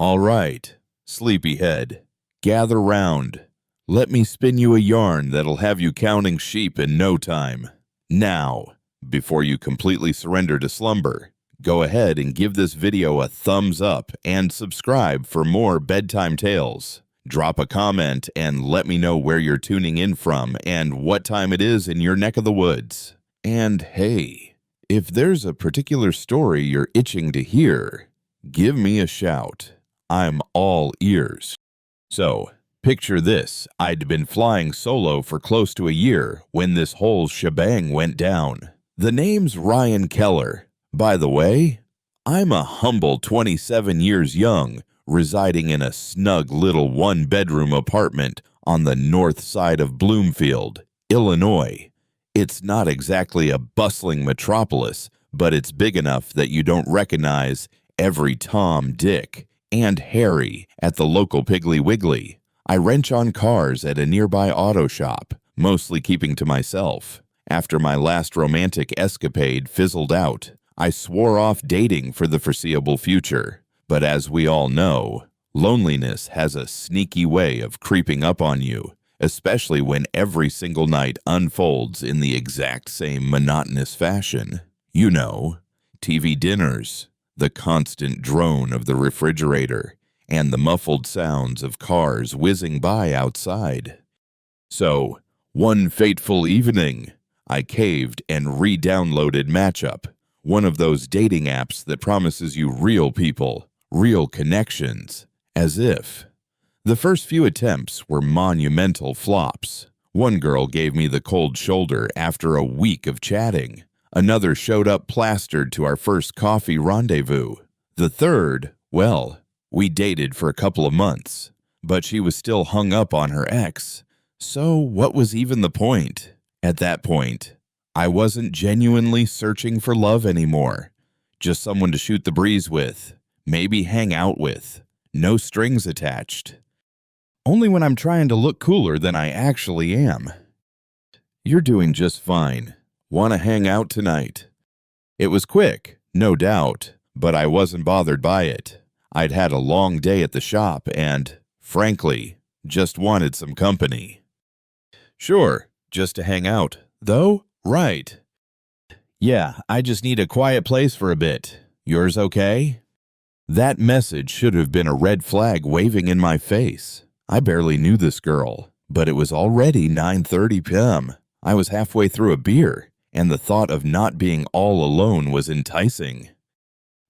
All right, sleepyhead, gather round. Let me spin you a yarn that'll have you counting sheep in no time. Now, before you completely surrender to slumber, go ahead and give this video a thumbs up and subscribe for more bedtime tales. Drop a comment and let me know where you're tuning in from and what time it is in your neck of the woods. And hey, if there's a particular story you're itching to hear, give me a shout. I'm all ears. So, picture this. I'd been flying solo for close to a year when this whole shebang went down. The name's Ryan Keller. By the way, I'm a humble 27 years young, residing in a snug little one-bedroom apartment on the north side of Bloomfield, Illinois. It's not exactly a bustling metropolis, but it's big enough that you don't recognize every Tom, Dick, and Harry at the local Piggly Wiggly. I wrench on cars at a nearby auto shop, mostly keeping to myself. After my last romantic escapade fizzled out, I swore off dating for the foreseeable future. But as we all know, loneliness has a sneaky way of creeping up on you, especially when every single night unfolds in the exact same monotonous fashion. You know, TV dinners, the constant drone of the refrigerator, and the muffled sounds of cars whizzing by outside. So, one fateful evening, I caved and re-downloaded Matchup, one of those dating apps that promises you real people, real connections, as if. The first few attempts were monumental flops. One girl gave me the cold shoulder after a week of chatting. Another showed up plastered to our first coffee rendezvous. The third, well, we dated for a couple of months, but she was still hung up on her ex. So what was even the point? At that point, I wasn't genuinely searching for love anymore. Just someone to shoot the breeze with, maybe hang out with. No strings attached. Only when I'm trying to look cooler than I actually am. You're doing just fine. Want to hang out tonight? It was quick, no doubt, but I wasn't bothered by it. I'd had a long day at the shop and, frankly, just wanted some company. Sure, just to hang out, though? Right. Yeah, I just need a quiet place for a bit. Yours okay? That message should have been a red flag waving in my face. I barely knew this girl, but it was already 9:30 p.m. I was halfway through a beer, and the thought of not being all alone was enticing.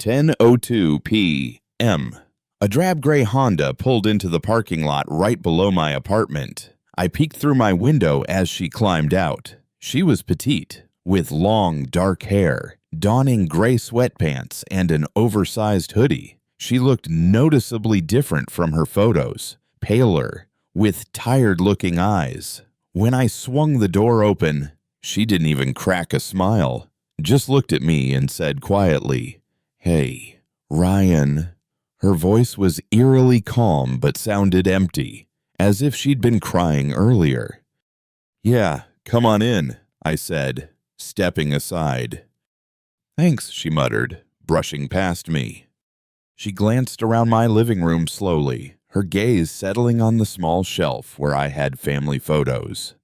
10:02 p.m. A drab gray Honda pulled into the parking lot right below my apartment. I peeked through my window as she climbed out. She was petite, with long, dark hair, donning gray sweatpants and an oversized hoodie. She looked noticeably different from her photos, paler, with tired-looking eyes. When I swung the door open, she didn't even crack a smile, just looked at me and said quietly, "Hey, Ryan." Her voice was eerily calm but sounded empty, as if she'd been crying earlier. "Yeah, come on in," I said, stepping aside. "Thanks," she muttered, brushing past me. She glanced around my living room slowly, her gaze settling on the small shelf where I had family photos.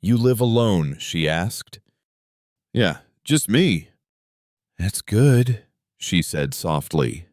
"You live alone?" she asked. "Yeah, just me." "That's good," she said softly.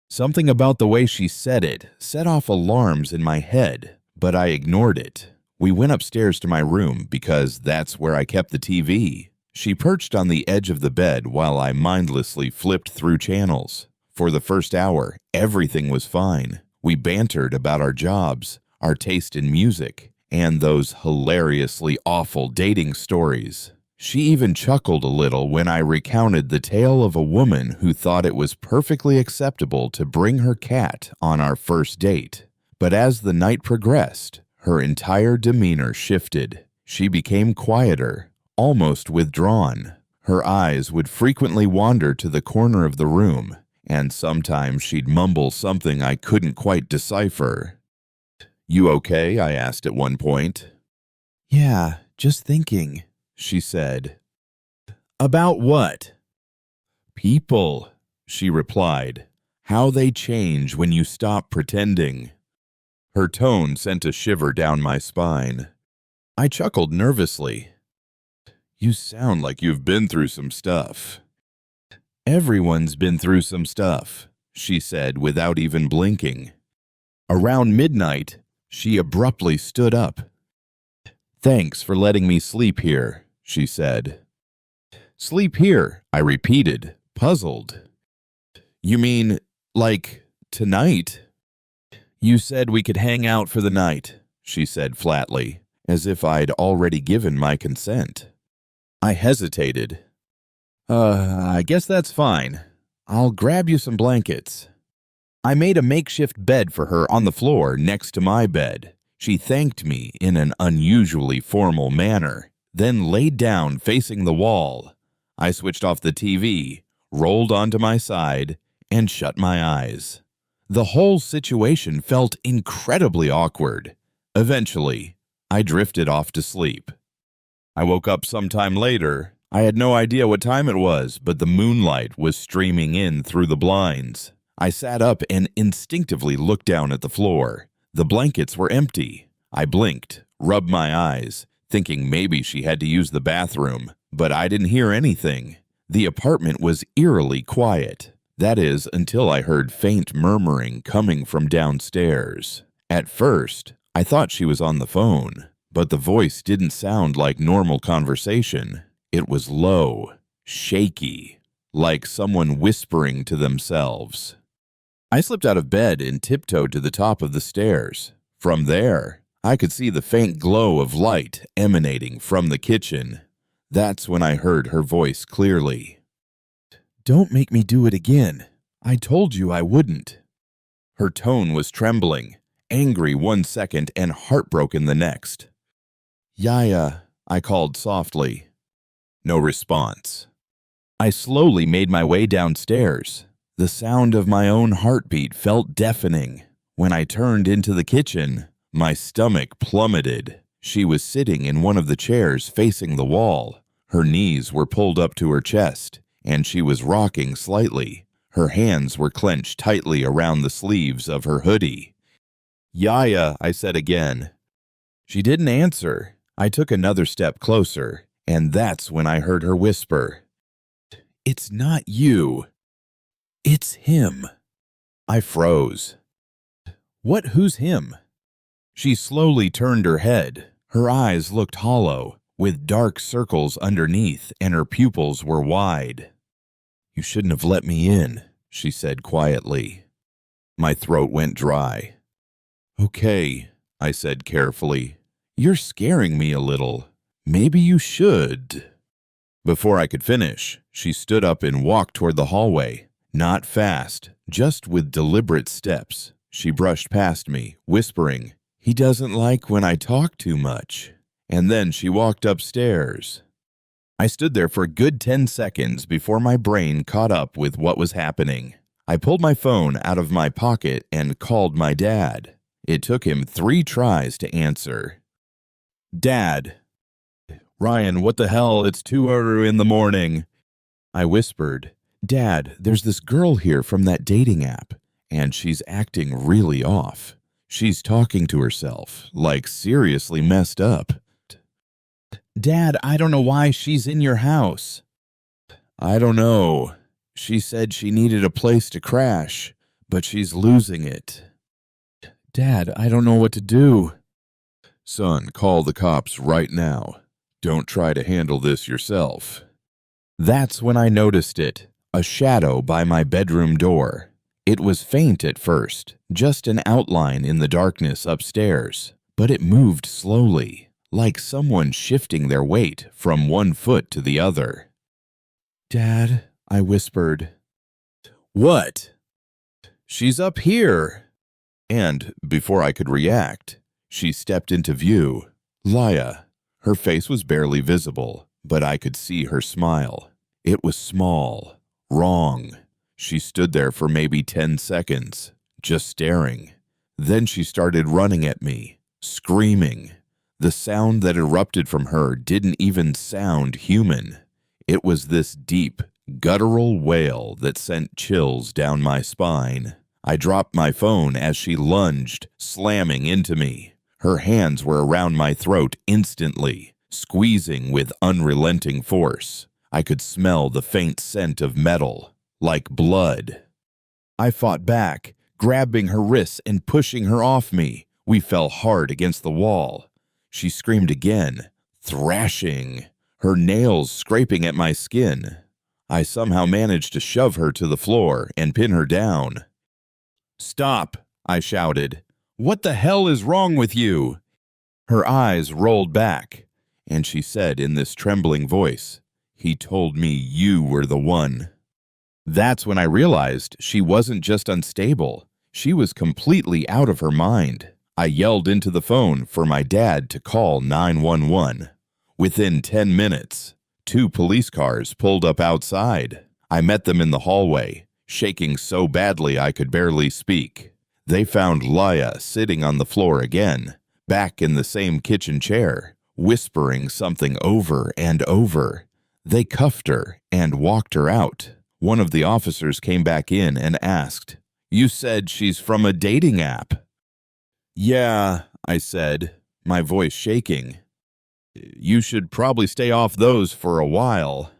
Something about the way she said it set off alarms in my head, but I ignored it. We went upstairs to my room because that's where I kept the TV. She perched on the edge of the bed while I mindlessly flipped through channels. For the first hour, everything was fine. We bantered about our jobs, our taste in music, and those hilariously awful dating stories. She even chuckled a little when I recounted the tale of a woman who thought it was perfectly acceptable to bring her cat on our first date. But as the night progressed, her entire demeanor shifted. She became quieter, almost withdrawn. Her eyes would frequently wander to the corner of the room, and sometimes she'd mumble something I couldn't quite decipher. "You okay?" I asked at one point. "Yeah, just thinking," she said. "About what?" "People," she replied. How they change when you stop pretending. Her tone sent a shiver down my spine. I chuckled nervously. You sound like you've been through some stuff. Everyone's been through some stuff, she said without even blinking. Around midnight, she abruptly stood up. Thanks for letting me sleep here, she said. Sleep here, I repeated, puzzled. You mean, like, tonight? You said we could hang out for the night, she said flatly, as if I'd already given my consent. I hesitated. I guess that's fine. I'll grab you some blankets. I made a makeshift bed for her on the floor next to my bed. She thanked me in an unusually formal manner, then laid down facing the wall. I switched off the TV, rolled onto my side, and shut my eyes. The whole situation felt incredibly awkward. Eventually, I drifted off to sleep. I woke up sometime later. I had no idea what time it was, but the moonlight was streaming in through the blinds. I sat up and instinctively looked down at the floor. The blankets were empty. I blinked, rubbed my eyes, thinking maybe she had to use the bathroom, but I didn't hear anything. The apartment was eerily quiet. That is, until I heard faint murmuring coming from downstairs. At first, I thought she was on the phone, but the voice didn't sound like normal conversation. It was low, shaky, like someone whispering to themselves. I slipped out of bed and tiptoed to the top of the stairs. From there, I could see the faint glow of light emanating from the kitchen. That's when I heard her voice clearly. Don't make me do it again. I told you I wouldn't. Her tone was trembling, angry one second and heartbroken the next. Yaya, I called softly. No response. I slowly made my way downstairs. The sound of my own heartbeat felt deafening. When I turned into the kitchen, my stomach plummeted. She was sitting in one of the chairs facing the wall. Her knees were pulled up to her chest, and she was rocking slightly. Her hands were clenched tightly around the sleeves of her hoodie. Yaya, I said again. She didn't answer. I took another step closer, and that's when I heard her whisper. It's not you. It's him. I froze. What? Who's him? She slowly turned her head. Her eyes looked hollow, with dark circles underneath, and her pupils were wide. You shouldn't have let me in, she said quietly. My throat went dry. Okay, I said carefully. You're scaring me a little. Maybe you should. Before I could finish, she stood up and walked toward the hallway. Not fast, just with deliberate steps. She brushed past me, whispering, He doesn't like when I talk too much. And then she walked upstairs. I stood there for a good 10 seconds before my brain caught up with what was happening. I pulled my phone out of my pocket and called my dad. It took him 3 tries to answer. Dad. Ryan, what the hell? It's 2 early in the morning. I whispered, Dad, there's this girl here from that dating app, and she's acting really off. She's talking to herself, like seriously messed up. Dad, I don't know why she's in your house. I don't know. She said she needed a place to crash, but she's losing it. Dad, I don't know what to do. Son, call the cops right now. Don't try to handle this yourself. That's when I noticed it, a shadow by my bedroom door. It was faint at first, just an outline in the darkness upstairs, but it moved slowly, like someone shifting their weight from one foot to the other. Dad, I whispered. What? She's up here. And before I could react, she stepped into view. Laya. Her face was barely visible, but I could see her smile. It was small, wrong. She stood there for maybe 10 seconds, just staring. Then she started running at me, screaming. The sound that erupted from her didn't even sound human. It was this deep, guttural wail that sent chills down my spine. I dropped my phone as she lunged, slamming into me. Her hands were around my throat instantly, squeezing with unrelenting force. I could smell the faint scent of metal, like blood. I fought back, grabbing her wrists and pushing her off me. We fell hard against the wall. She screamed again, thrashing, her nails scraping at my skin. I somehow managed to shove her to the floor and pin her down. "Stop!" I shouted. "What the hell is wrong with you?" Her eyes rolled back, and she said in this trembling voice, "He told me you were the one." That's when I realized she wasn't just unstable. She was completely out of her mind. I yelled into the phone for my dad to call 911. Within 10 minutes, 2 police cars pulled up outside. I met them in the hallway, shaking so badly I could barely speak. They found Laya sitting on the floor again, back in the same kitchen chair, whispering something over and over. They cuffed her and walked her out. One of the officers came back in and asked, "You said she's from a dating app." "Yeah," I said, my voice shaking. "You should probably stay off those for a while."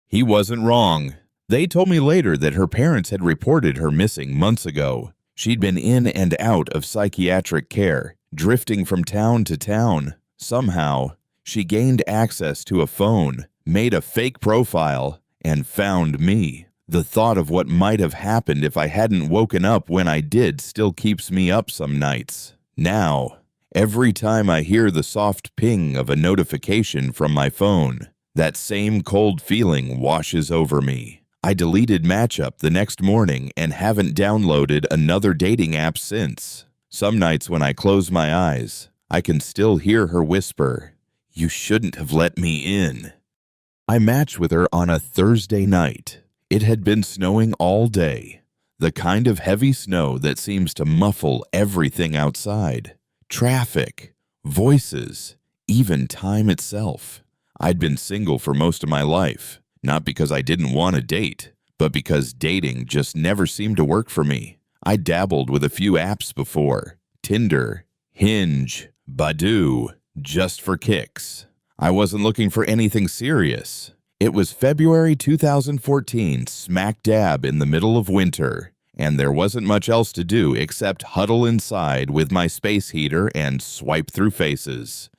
He wasn't wrong. They told me later that her parents had reported her missing months ago. She'd been in and out of psychiatric care, drifting from town to town. Somehow, she gained access to a phone, made a fake profile, and found me. The thought of what might have happened if I hadn't woken up when I did still keeps me up some nights. Now, every time I hear the soft ping of a notification from my phone, that same cold feeling washes over me. I deleted Matchup the next morning and haven't downloaded another dating app since. Some nights when I close my eyes, I can still hear her whisper, "You shouldn't have let me in." I matched with her on a Thursday night. It had been snowing all day, the kind of heavy snow that seems to muffle everything outside. Traffic, voices, even time itself. I'd been single for most of my life, not because I didn't want to date, but because dating just never seemed to work for me. I dabbled with a few apps before, Tinder, Hinge, Badoo, just for kicks. I wasn't looking for anything serious. It was February 2014, smack dab in the middle of winter, and there wasn't much else to do except huddle inside with my space heater and swipe through faces.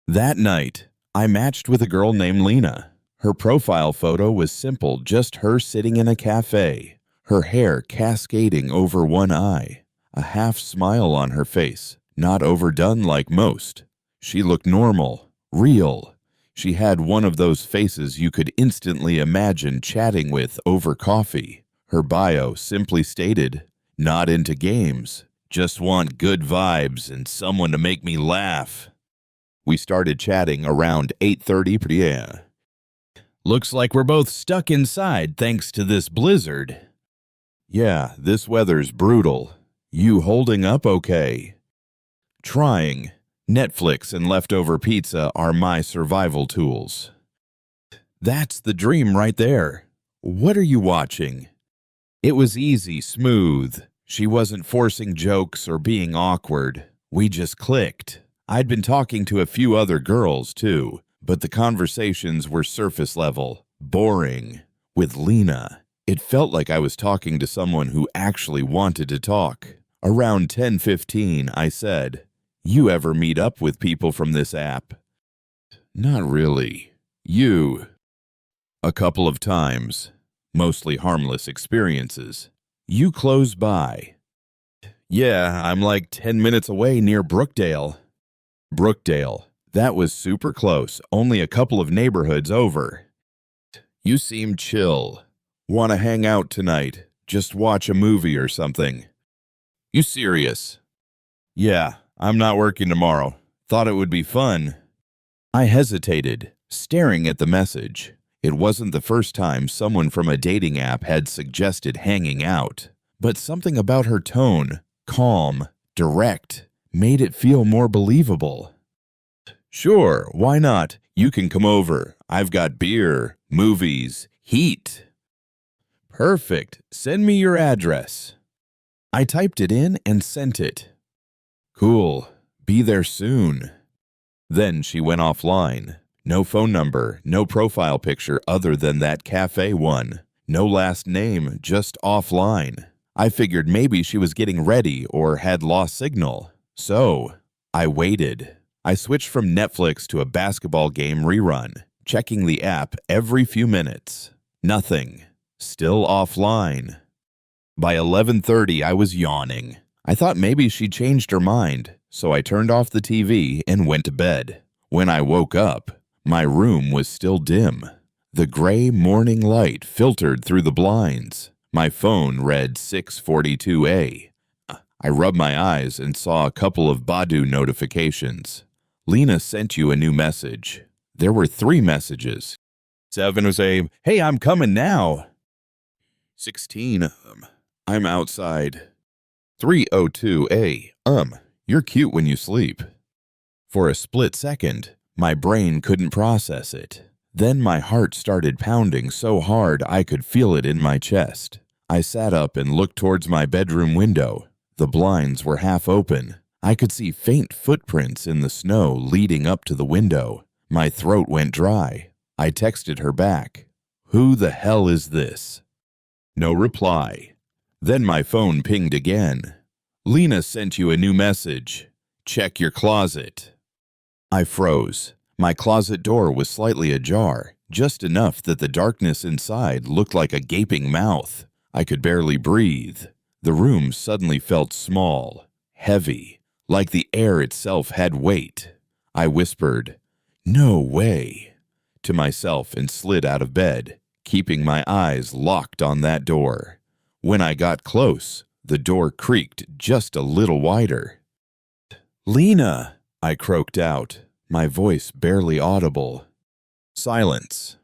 That night, I matched with a girl named Lena. Her profile photo was simple, just her sitting in a cafe, her hair cascading over one eye, a half smile on her face, not overdone like most. She looked normal, real. She had one of those faces you could instantly imagine chatting with over coffee. Her bio simply stated, "Not into games, just want good vibes and someone to make me laugh." We started chatting around 8:30 p.m. "Looks like we're both stuck inside thanks to this blizzard." "Yeah, this weather's brutal. You holding up okay?" "Trying. Netflix and leftover pizza are my survival tools." "That's the dream right there. What are you watching?" It was easy, smooth. She wasn't forcing jokes or being awkward. We just clicked. I'd been talking to a few other girls, too, but the conversations were surface level, boring. With Lena, it felt like I was talking to someone who actually wanted to talk. Around 10:15, I said, "You ever meet up with people from this app?" "Not really. You?" "A couple of times. Mostly harmless experiences." "You close by?" "Yeah, I'm like 10 minutes away near Brookdale." "Brookdale. That was super close, only a couple of neighborhoods over." "You seem chill. Want to hang out tonight? Just watch a movie or something." "You serious?" "Yeah, I'm not working tomorrow. Thought it would be fun." I hesitated, staring at the message. It wasn't the first time someone from a dating app had suggested hanging out, but something about her tone, calm, direct, made it feel more believable. "Sure, why not? You can come over. I've got beer, movies, Heat. Perfect. Send me your address. I typed it in and sent it. Cool. Be there soon. Then she went offline. No phone number, no profile picture other than that cafe one. No last name, just offline. I figured maybe she was getting ready or had lost signal. So, I waited. I switched from Netflix to a basketball game rerun, checking the app every few minutes. Nothing. Still offline. By 11:30, I was yawning. I thought maybe she changed her mind, so I turned off the TV and went to bed. When I woke up, my room was still dim. The gray morning light filtered through the blinds. My phone read 6:42 I rubbed my eyes and saw a couple of Badu notifications. Lena sent you a new message. There were 3 messages. 7 was a, hey, I'm coming now. 16, I'm outside. 3:02 you're cute when you sleep. For a split second, my brain couldn't process it. Then my heart started pounding so hard I could feel it in my chest. I sat up and looked towards my bedroom window. The blinds were half open. I could see faint footprints in the snow leading up to the window. My throat went dry. I texted her back. Who the hell is this? No reply. Then my phone pinged again. Lena sent you a new message. Check your closet. I froze. My closet door was slightly ajar, just enough that the darkness inside looked like a gaping mouth. I could barely breathe. The room suddenly felt small, heavy, like the air itself had weight. I whispered, "No way," to myself and slid out of bed, keeping my eyes locked on that door. When I got close, the door creaked just a little wider. "Lena," I croaked out, my voice barely audible. Silence.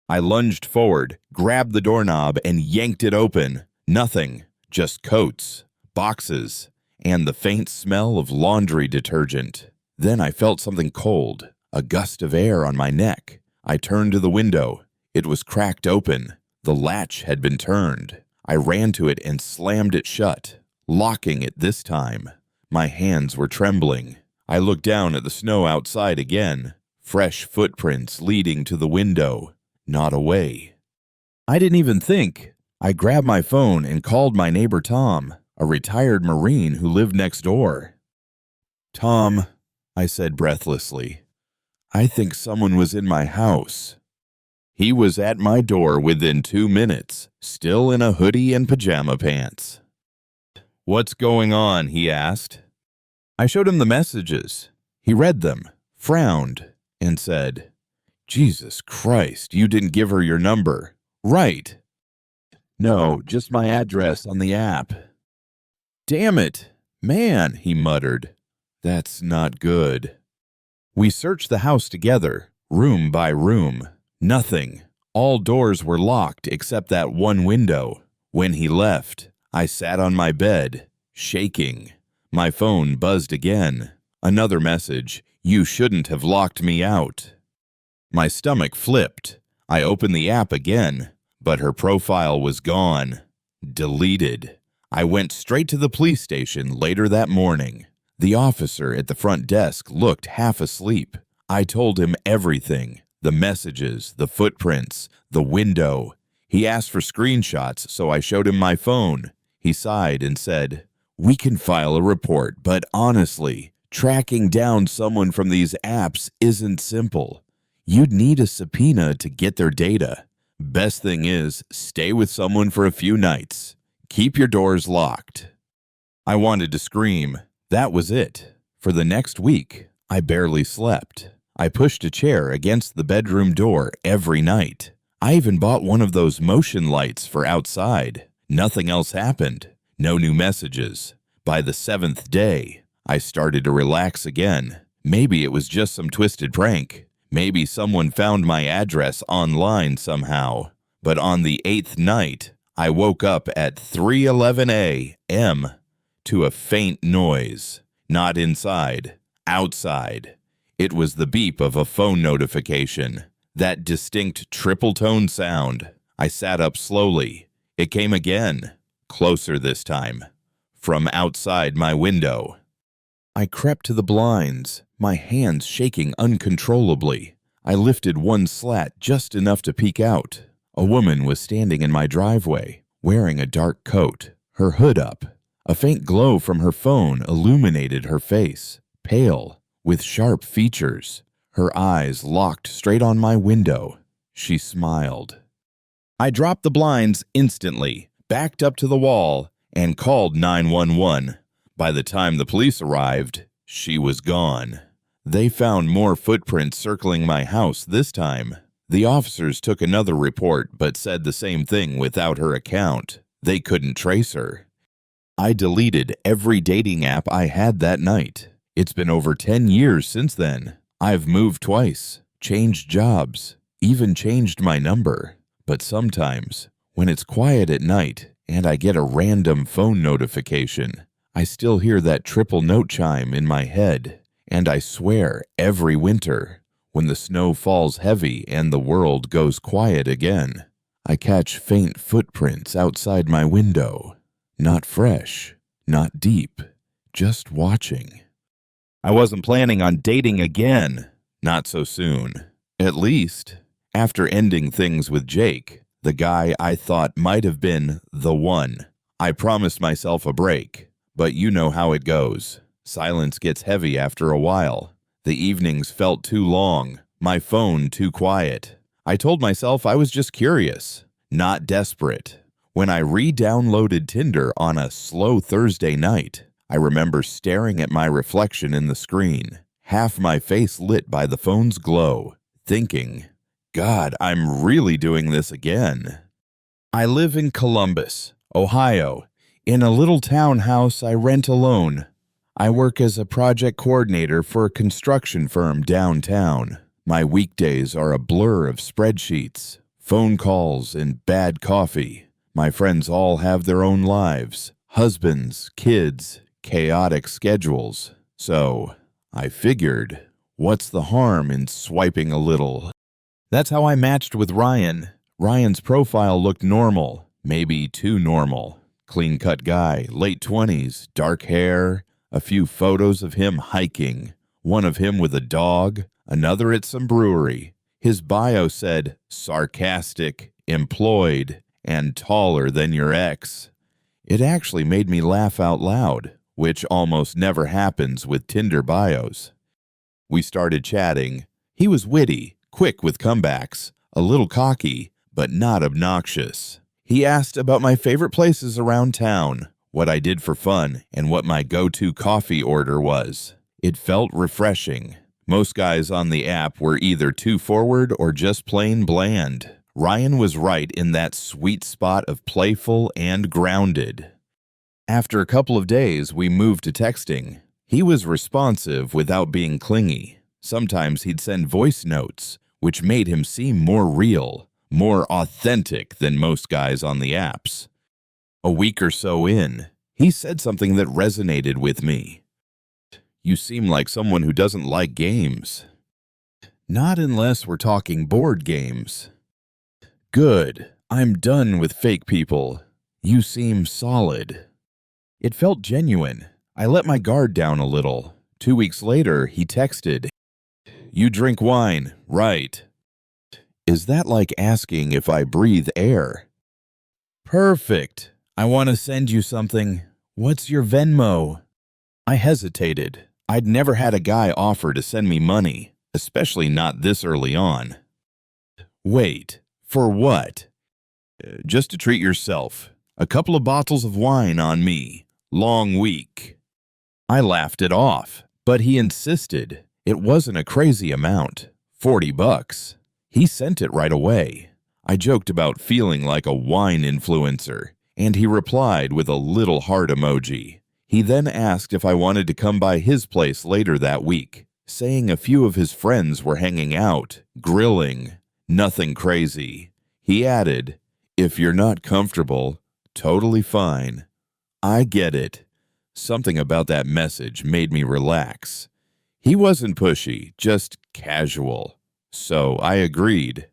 I lunged forward, grabbed the doorknob, and yanked it open. Nothing, just coats, boxes, and the faint smell of laundry detergent. Then I felt something cold, a gust of air on my neck. I turned to the window. It was cracked open. The latch had been turned. I ran to it and slammed it shut, locking it this time. My hands were trembling. I looked down at the snow outside again, fresh footprints leading to the window, not away. I didn't even think. I grabbed my phone and called my neighbor Tom, a retired Marine who lived next door. "Tom," I said breathlessly, "I think someone was in my house." He was at my door within 2 minutes, still in a hoodie and pajama pants. "What's going on?" he asked. I showed him the messages. He read them, frowned, and said, "Jesus Christ, you didn't give her your number." "Right." "No, just my address on the app." "Damn it, man," he muttered. "That's not good." We searched the house together, room by room. Nothing. All doors were locked except that one window. When he left, I sat on my bed, shaking. My phone buzzed again. Another message, "You shouldn't have locked me out." My stomach flipped. I opened the app again, but her profile was gone. Deleted. I went straight to the police station later that morning. The officer at the front desk looked half asleep. I told him everything. The messages, the footprints, the window. He asked for screenshots, so I showed him my phone. He sighed and said, "We can file a report, but honestly, tracking down someone from these apps isn't simple. You'd need a subpoena to get their data. Best thing is, stay with someone for a few nights. Keep your doors locked." I wanted to scream. That was it. For the next week, I barely slept. I pushed a chair against the bedroom door every night. I even bought one of those motion lights for outside. Nothing else happened. No new messages. By the 7th day, I started to relax again. Maybe it was just some twisted prank. Maybe someone found my address online somehow. But on the 8th night, I woke up at 3:11 a.m. to a faint noise. Not inside, outside. It was the beep of a phone notification. That distinct triple-tone sound. I sat up slowly. It came again, closer this time, from outside my window. I crept to the blinds, my hands shaking uncontrollably. I lifted one slat just enough to peek out. A woman was standing in my driveway, wearing a dark coat, her hood up. A faint glow from her phone illuminated her face, pale, with sharp features. Her eyes locked straight on my window. She smiled. I dropped the blinds instantly, backed up to the wall, and called 911. By the time the police arrived, she was gone. They found more footprints circling my house this time. The officers took another report but said the same thing without her account. They couldn't trace her. I deleted every dating app I had that night. It's been over 10 years since then. I've moved twice, changed jobs, even changed my number. But sometimes, when it's quiet at night and I get a random phone notification, I still hear that triple note chime in my head. And I swear, every winter, when the snow falls heavy and the world goes quiet again, I catch faint footprints outside my window. Not fresh, not deep, just watching. I wasn't planning on dating again. Not so soon. At least, after ending things with Jake, the guy I thought might have been the one. I promised myself a break, but you know how it goes. Silence gets heavy after a while. The evenings felt too long, my phone too quiet. I told myself I was just curious, not desperate. When I re-downloaded Tinder on a slow Thursday night, I remember staring at my reflection in the screen, half my face lit by the phone's glow, thinking, God, I'm really doing this again. I live in Columbus, Ohio, in a little townhouse I rent alone. I work as a project coordinator for a construction firm downtown. My weekdays are a blur of spreadsheets, phone calls, and bad coffee. My friends all have their own lives, husbands, kids, chaotic schedules. So, I figured, what's the harm in swiping a little? That's how I matched with Ryan. Ryan's profile looked normal, maybe too normal. Clean-cut guy, late 20s, dark hair, a few photos of him hiking, one of him with a dog, another at some brewery. His bio said, sarcastic, employed, and taller than your ex. It actually made me laugh out loud, which almost never happens with Tinder bios. We started chatting. He was witty, quick with comebacks, a little cocky, but not obnoxious. He asked about my favorite places around town, what I did for fun, and what my go-to coffee order was. It felt refreshing. Most guys on the app were either too forward or just plain bland. Ryan was right in that sweet spot of playful and grounded. After a couple of days, we moved to texting. He was responsive without being clingy. Sometimes he'd send voice notes, which made him seem more real, more authentic than most guys on the apps. A week or so in, he said something that resonated with me. You seem like someone who doesn't like games. Not unless we're talking board games. Good. I'm done with fake people. You seem solid. It felt genuine. I let my guard down a little. 2 weeks later, he texted, You drink wine, right? Is that like asking if I breathe air? Perfect. I want to send you something. What's your Venmo? I hesitated. I'd never had a guy offer to send me money, especially not this early on. Wait. For what? Just to treat yourself. A couple of bottles of wine on me. Long week. I laughed it off, but he insisted. It wasn't a crazy amount. $40. He sent it right away. I joked about feeling like a wine influencer, and he replied with a little heart emoji. He then asked if I wanted to come by his place later that week, saying a few of his friends were hanging out, grilling. Nothing crazy. He added, If you're not comfortable, totally fine. I get it. Something about that message made me relax. He wasn't pushy, just casual. So I agreed.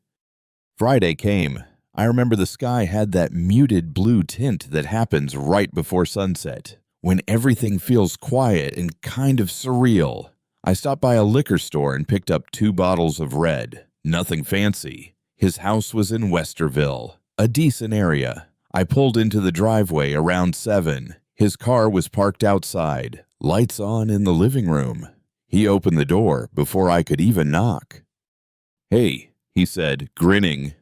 Friday came. I remember the sky had that muted blue tint that happens right before sunset, when everything feels quiet and kind of surreal. I stopped by a liquor store and picked up 2 bottles of red. Nothing fancy. His house was in Westerville, a decent area. I pulled into the driveway around 7. His car was parked outside, lights on in the living room. He opened the door before I could even knock. "Hey," he said, grinning.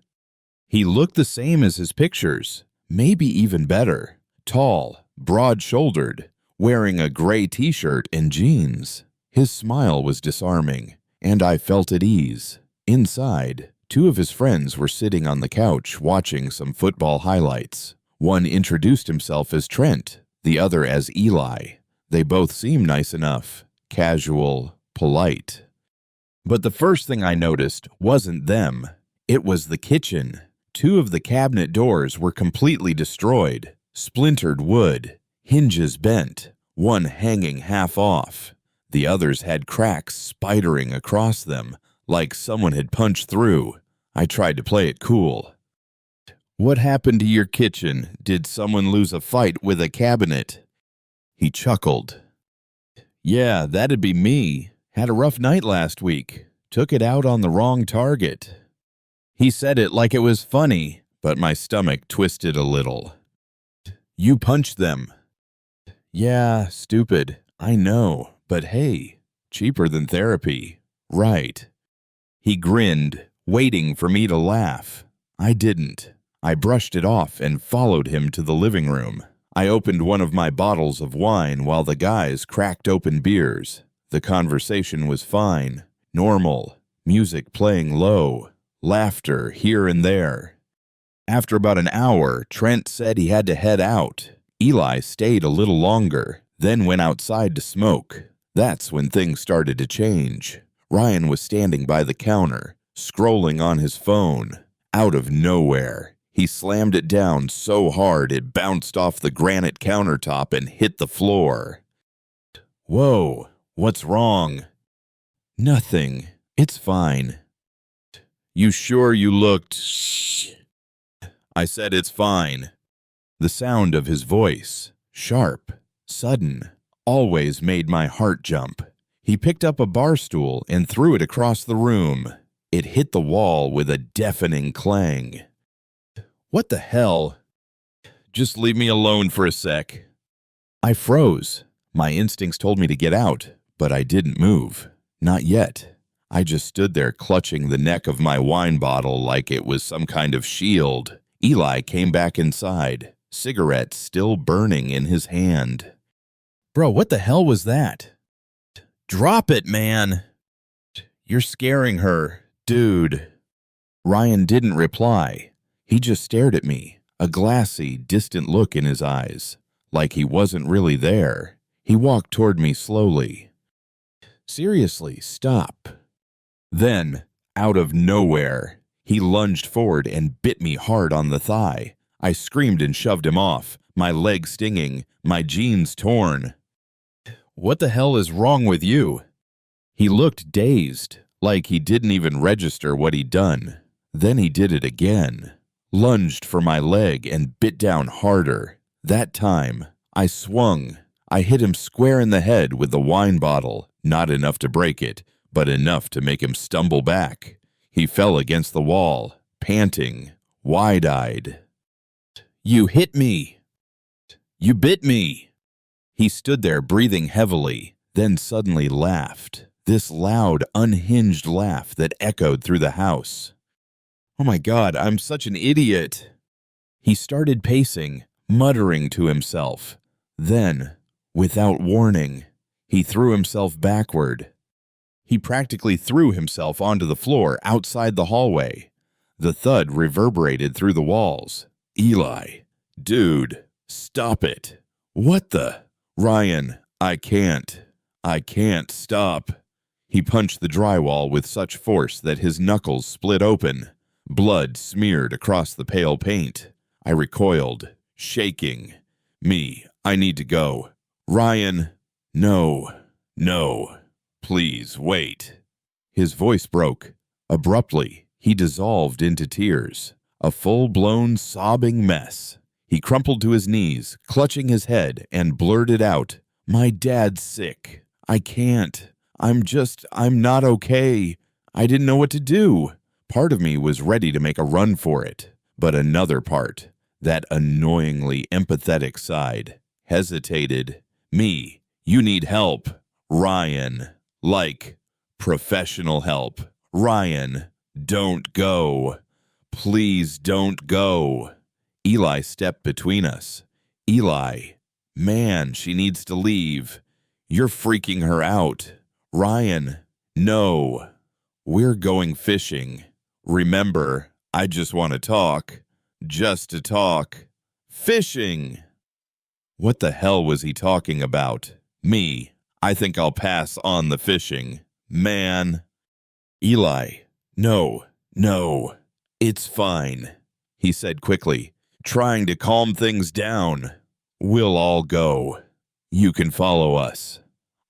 He looked the same as his pictures, maybe even better. Tall, broad-shouldered, wearing a gray t-shirt and jeans. His smile was disarming, and I felt at ease. Inside, 2 of his friends were sitting on the couch watching some football highlights. One introduced himself as Trent, the other as Eli. They both seemed nice enough, casual, polite. But the first thing I noticed wasn't them. It was the kitchen. 2 of the cabinet doors were completely destroyed, splintered wood, hinges bent, one hanging half off. The others had cracks spidering across them, like someone had punched through. I tried to play it cool. "What happened to your kitchen? Did someone lose a fight with a cabinet?" He chuckled. "Yeah, that'd be me. Had a rough night last week. Took it out on the wrong target." He said it like it was funny, but my stomach twisted a little. "You punched them." "Yeah, stupid. I know, but hey, cheaper than therapy. Right." He grinned, waiting for me to laugh. I didn't. I brushed it off and followed him to the living room. I opened one of my bottles of wine while the guys cracked open beers. The conversation was fine, normal, music playing low, laughter here and there. After about an hour, Trent said he had to head out. Eli stayed a little longer, then went outside to smoke. That's when things started to change. Ryan was standing by the counter, scrolling on his phone. Out of nowhere, he slammed it down so hard it bounced off the granite countertop and hit the floor. "Whoa, what's wrong?" "Nothing. It's fine." "You sure you looked?" I said it's fine. The sound of his voice, sharp, sudden, always made my heart jump. He picked up a bar stool and threw it across the room. It hit the wall with a deafening clang. "What the hell?" "Just leave me alone for a sec." I froze. My instincts told me to get out, but I didn't move. Not yet. I just stood there clutching the neck of my wine bottle like it was some kind of shield. Eli came back inside, cigarette still burning in his hand. "Bro, what the hell was that?" "Drop it, man." "You're scaring her, dude." Ryan didn't reply. He just stared at me, a glassy, distant look in his eyes, like he wasn't really there. He walked toward me slowly. "Seriously, stop." Then, out of nowhere, he lunged forward and bit me hard on the thigh. I screamed and shoved him off, my leg stinging, my jeans torn. "What the hell is wrong with you?" He looked dazed, like he didn't even register what he'd done. Then he did it again, lunged for my leg and bit down harder. That time, I swung. I hit him square in the head with the wine bottle, not enough to break it, but enough to make him stumble back. He fell against the wall, panting, wide-eyed. "You hit me! You bit me!" He stood there breathing heavily, then suddenly laughed. This loud, unhinged laugh that echoed through the house. "Oh my God, I'm such an idiot." He started pacing, muttering to himself. Then, without warning, he threw himself backward. He practically threw himself onto the floor outside the hallway. The thud reverberated through the walls. "Eli, dude, stop it." "What the?" "Ryan, I can't stop." He punched the drywall with such force that his knuckles split open. Blood smeared across the pale paint. I recoiled, shaking. I need to go." "Ryan, no, please wait." His voice broke. Abruptly, he dissolved into tears. a full-blown sobbing mess. He crumpled to his knees, clutching his head, and blurted out, "My dad's sick. I can't. I'm not okay." I didn't know what to do. Part of me was ready to make a run for it, but another part, that annoyingly empathetic side, hesitated. "Me, you need help. Ryan, like, professional help. Ryan, don't go. Please don't go." Eli stepped between us. "Eli, man, she needs to leave. You're freaking her out. Ryan, no. We're going fishing. Remember, I just want to talk. Just to talk. Fishing." What the hell was he talking about? Me, I think I'll pass on the fishing. Man. Eli, no, it's fine, he said quickly, trying to calm things down. "We'll all go. You can follow us."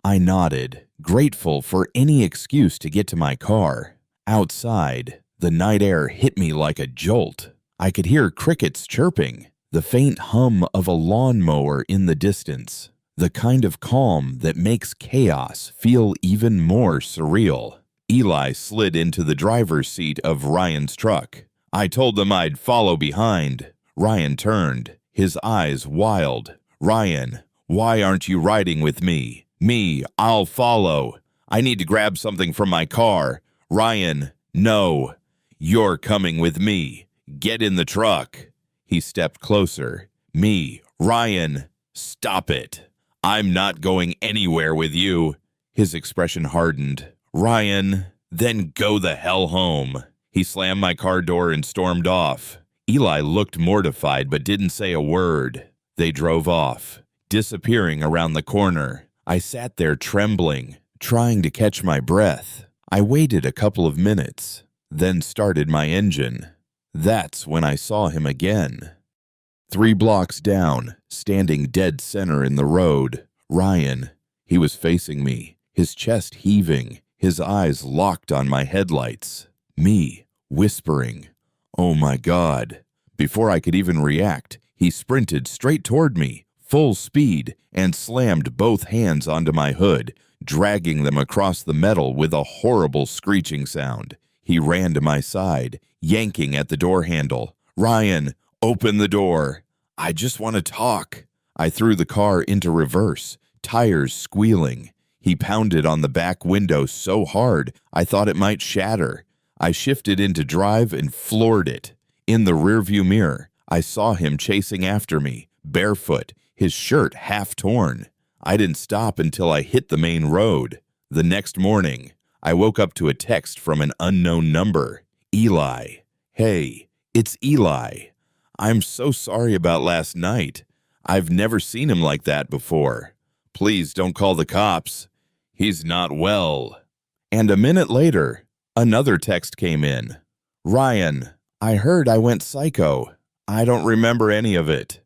I nodded, grateful for any excuse to get to my car. Outside, the night air hit me like a jolt. I could hear crickets chirping, the faint hum of a lawnmower in the distance, the kind of calm that makes chaos feel even more surreal. Eli slid into the driver's seat of Ryan's truck. I told them I'd follow behind. Ryan turned, his eyes wild. "Ryan, why aren't you riding with me? Me, I'll follow. I need to grab something from my car. Ryan, no. You're coming with me. Get in the truck." He stepped closer. "Me, Ryan, stop it. I'm not going anywhere with you." His expression hardened. "Ryan, then go the hell home." He slammed my car door and stormed off. Eli looked mortified but didn't say a word. They drove off, disappearing around the corner. I sat there trembling, trying to catch my breath. I waited a couple of minutes, then started my engine. That's when I saw him again. 3 blocks down, standing dead center in the road, Ryan. He was facing me, his chest heaving, his eyes locked on my headlights. Me, whispering, "Oh my God." Before I could even react, he sprinted straight toward me, full speed, and slammed both hands onto my hood, dragging them across the metal with a horrible screeching sound. He ran to my side, yanking at the door handle. "Ryan, open the door. I just want to talk." I threw the car into reverse, tires squealing. He pounded on the back window so hard I thought it might shatter. I shifted into drive and floored it. In the rearview mirror, I saw him chasing after me, barefoot, his shirt half torn. I didn't stop until I hit the main road. The next morning, I woke up to a text from an unknown number. "Eli. Hey, it's Eli. I'm so sorry about last night. I've never seen him like that before. Please don't call the cops. He's not well." And a minute later, another text came in. "Ryan, I heard I went psycho. I don't remember any of it.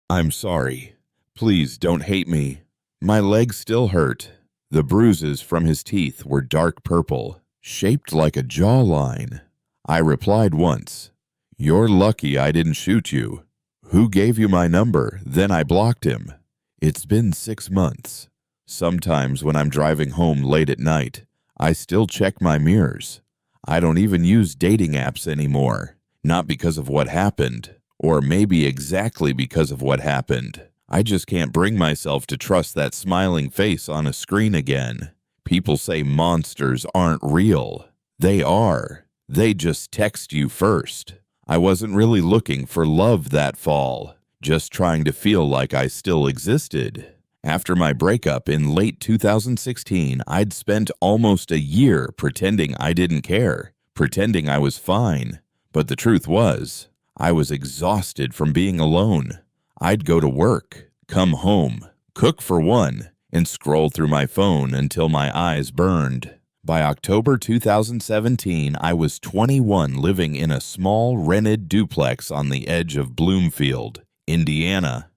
I'm sorry. Please don't hate me. My legs still hurt." The bruises from his teeth were dark purple, shaped like a jawline. I replied once, "You're lucky I didn't shoot you. Who gave you my number?" Then I blocked him. It's been 6 months. Sometimes when I'm driving home late at night, I still check my mirrors. I don't even use dating apps anymore. Not because of what happened, or maybe exactly because of what happened. I just can't bring myself to trust that smiling face on a screen again. People say monsters aren't real. They are. They just text you first. I wasn't really looking for love that fall, just trying to feel like I still existed. After my breakup in late 2016, I'd spent almost a year pretending I didn't care, pretending I was fine. But the truth was, I was exhausted from being alone. I'd go to work, come home, cook for one, and scroll through my phone until my eyes burned. By October 2017, I was 21, living in a small rented duplex on the edge of Bloomfield, Indiana.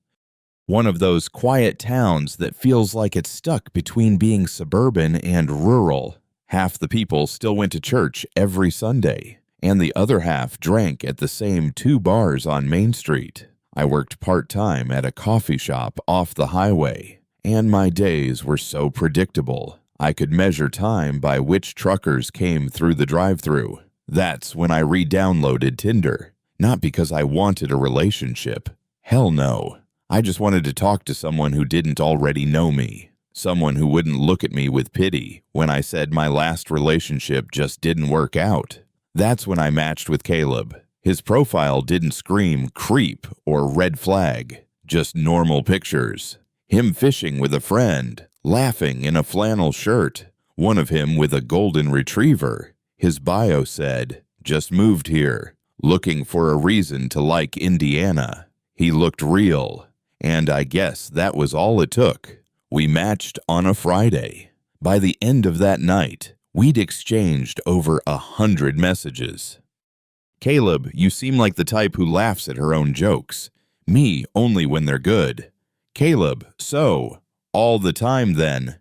One of those quiet towns that feels like it's stuck between being suburban and rural. Half the people still went to church every Sunday, and the other half drank at the same 2 bars on Main Street. I worked part-time at a coffee shop off the highway, and my days were so predictable. I could measure time by which truckers came through the drive-thru. That's when I re-downloaded Tinder. Not because I wanted a relationship. Hell no. I just wanted to talk to someone who didn't already know me. Someone who wouldn't look at me with pity when I said my last relationship just didn't work out. That's when I matched with Caleb. His profile didn't scream creep or red flag, just normal pictures. Him fishing with a friend, laughing in a flannel shirt, one of him with a golden retriever. His bio said, just moved here, looking for a reason to like Indiana. He looked real, and I guess that was all it took. We matched on a Friday. By the end of that night, we'd exchanged over 100 messages. Caleb, you seem like the type who laughs at her own jokes. Me, only when they're good. Caleb, so, all the time then.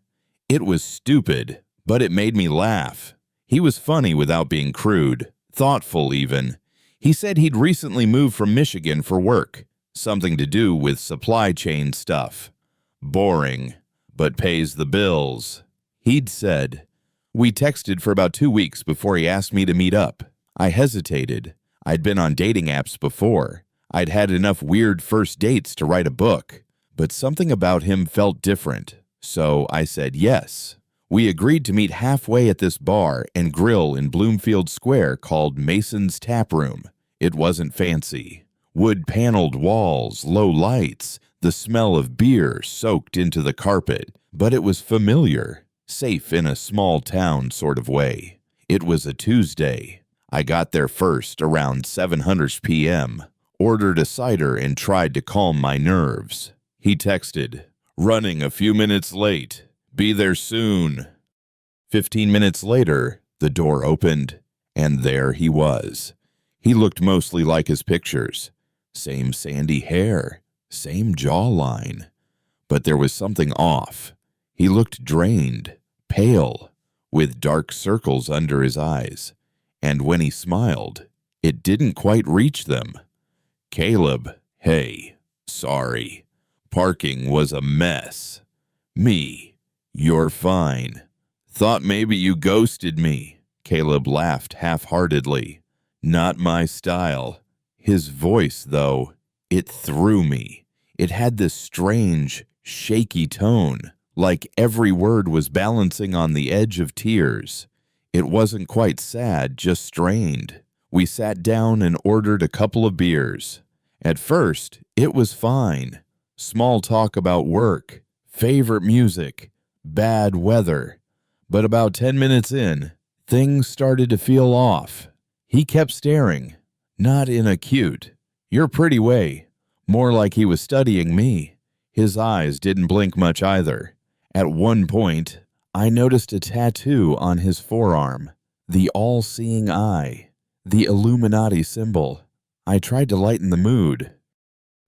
It was stupid, but it made me laugh. He was funny without being crude, thoughtful even. He said he'd recently moved from Michigan for work, something to do with supply chain stuff. Boring, but pays the bills. He'd said, we texted for about 2 weeks before he asked me to meet up. I hesitated. I'd been on dating apps before. I'd had enough weird first dates to write a book, but something about him felt different, so I said yes. We agreed to meet halfway at this bar and grill in Bloomfield Square called Mason's Tap Room. It wasn't fancy. Wood-paneled walls, low lights, the smell of beer soaked into the carpet, but it was familiar, safe in a small town sort of way. It was a Tuesday. I got there first around 7:00 p.m., ordered a cider and tried to calm my nerves. He texted, running a few minutes late. Be there soon. 15 minutes later, the door opened, and there he was. He looked mostly like his pictures. Same sandy hair, same jawline. But there was something off. He looked drained, pale, with dark circles under his eyes. And when he smiled, it didn't quite reach them. Caleb, hey, sorry. Parking was a mess. Me, you're fine. Thought maybe you ghosted me. Caleb laughed half-heartedly. Not my style. His voice, though, it threw me. It had this strange, shaky tone, like every word was balancing on the edge of tears. It wasn't quite sad, just strained. We sat down and ordered a couple of beers. At first, it was fine. Small talk about work, favorite music, bad weather. But about 10 minutes in, things started to feel off. He kept staring, not in a cute, you're pretty way, more like he was studying me. His eyes didn't blink much either. At one point, I noticed a tattoo on his forearm, the all-seeing eye, the Illuminati symbol. I tried to lighten the mood.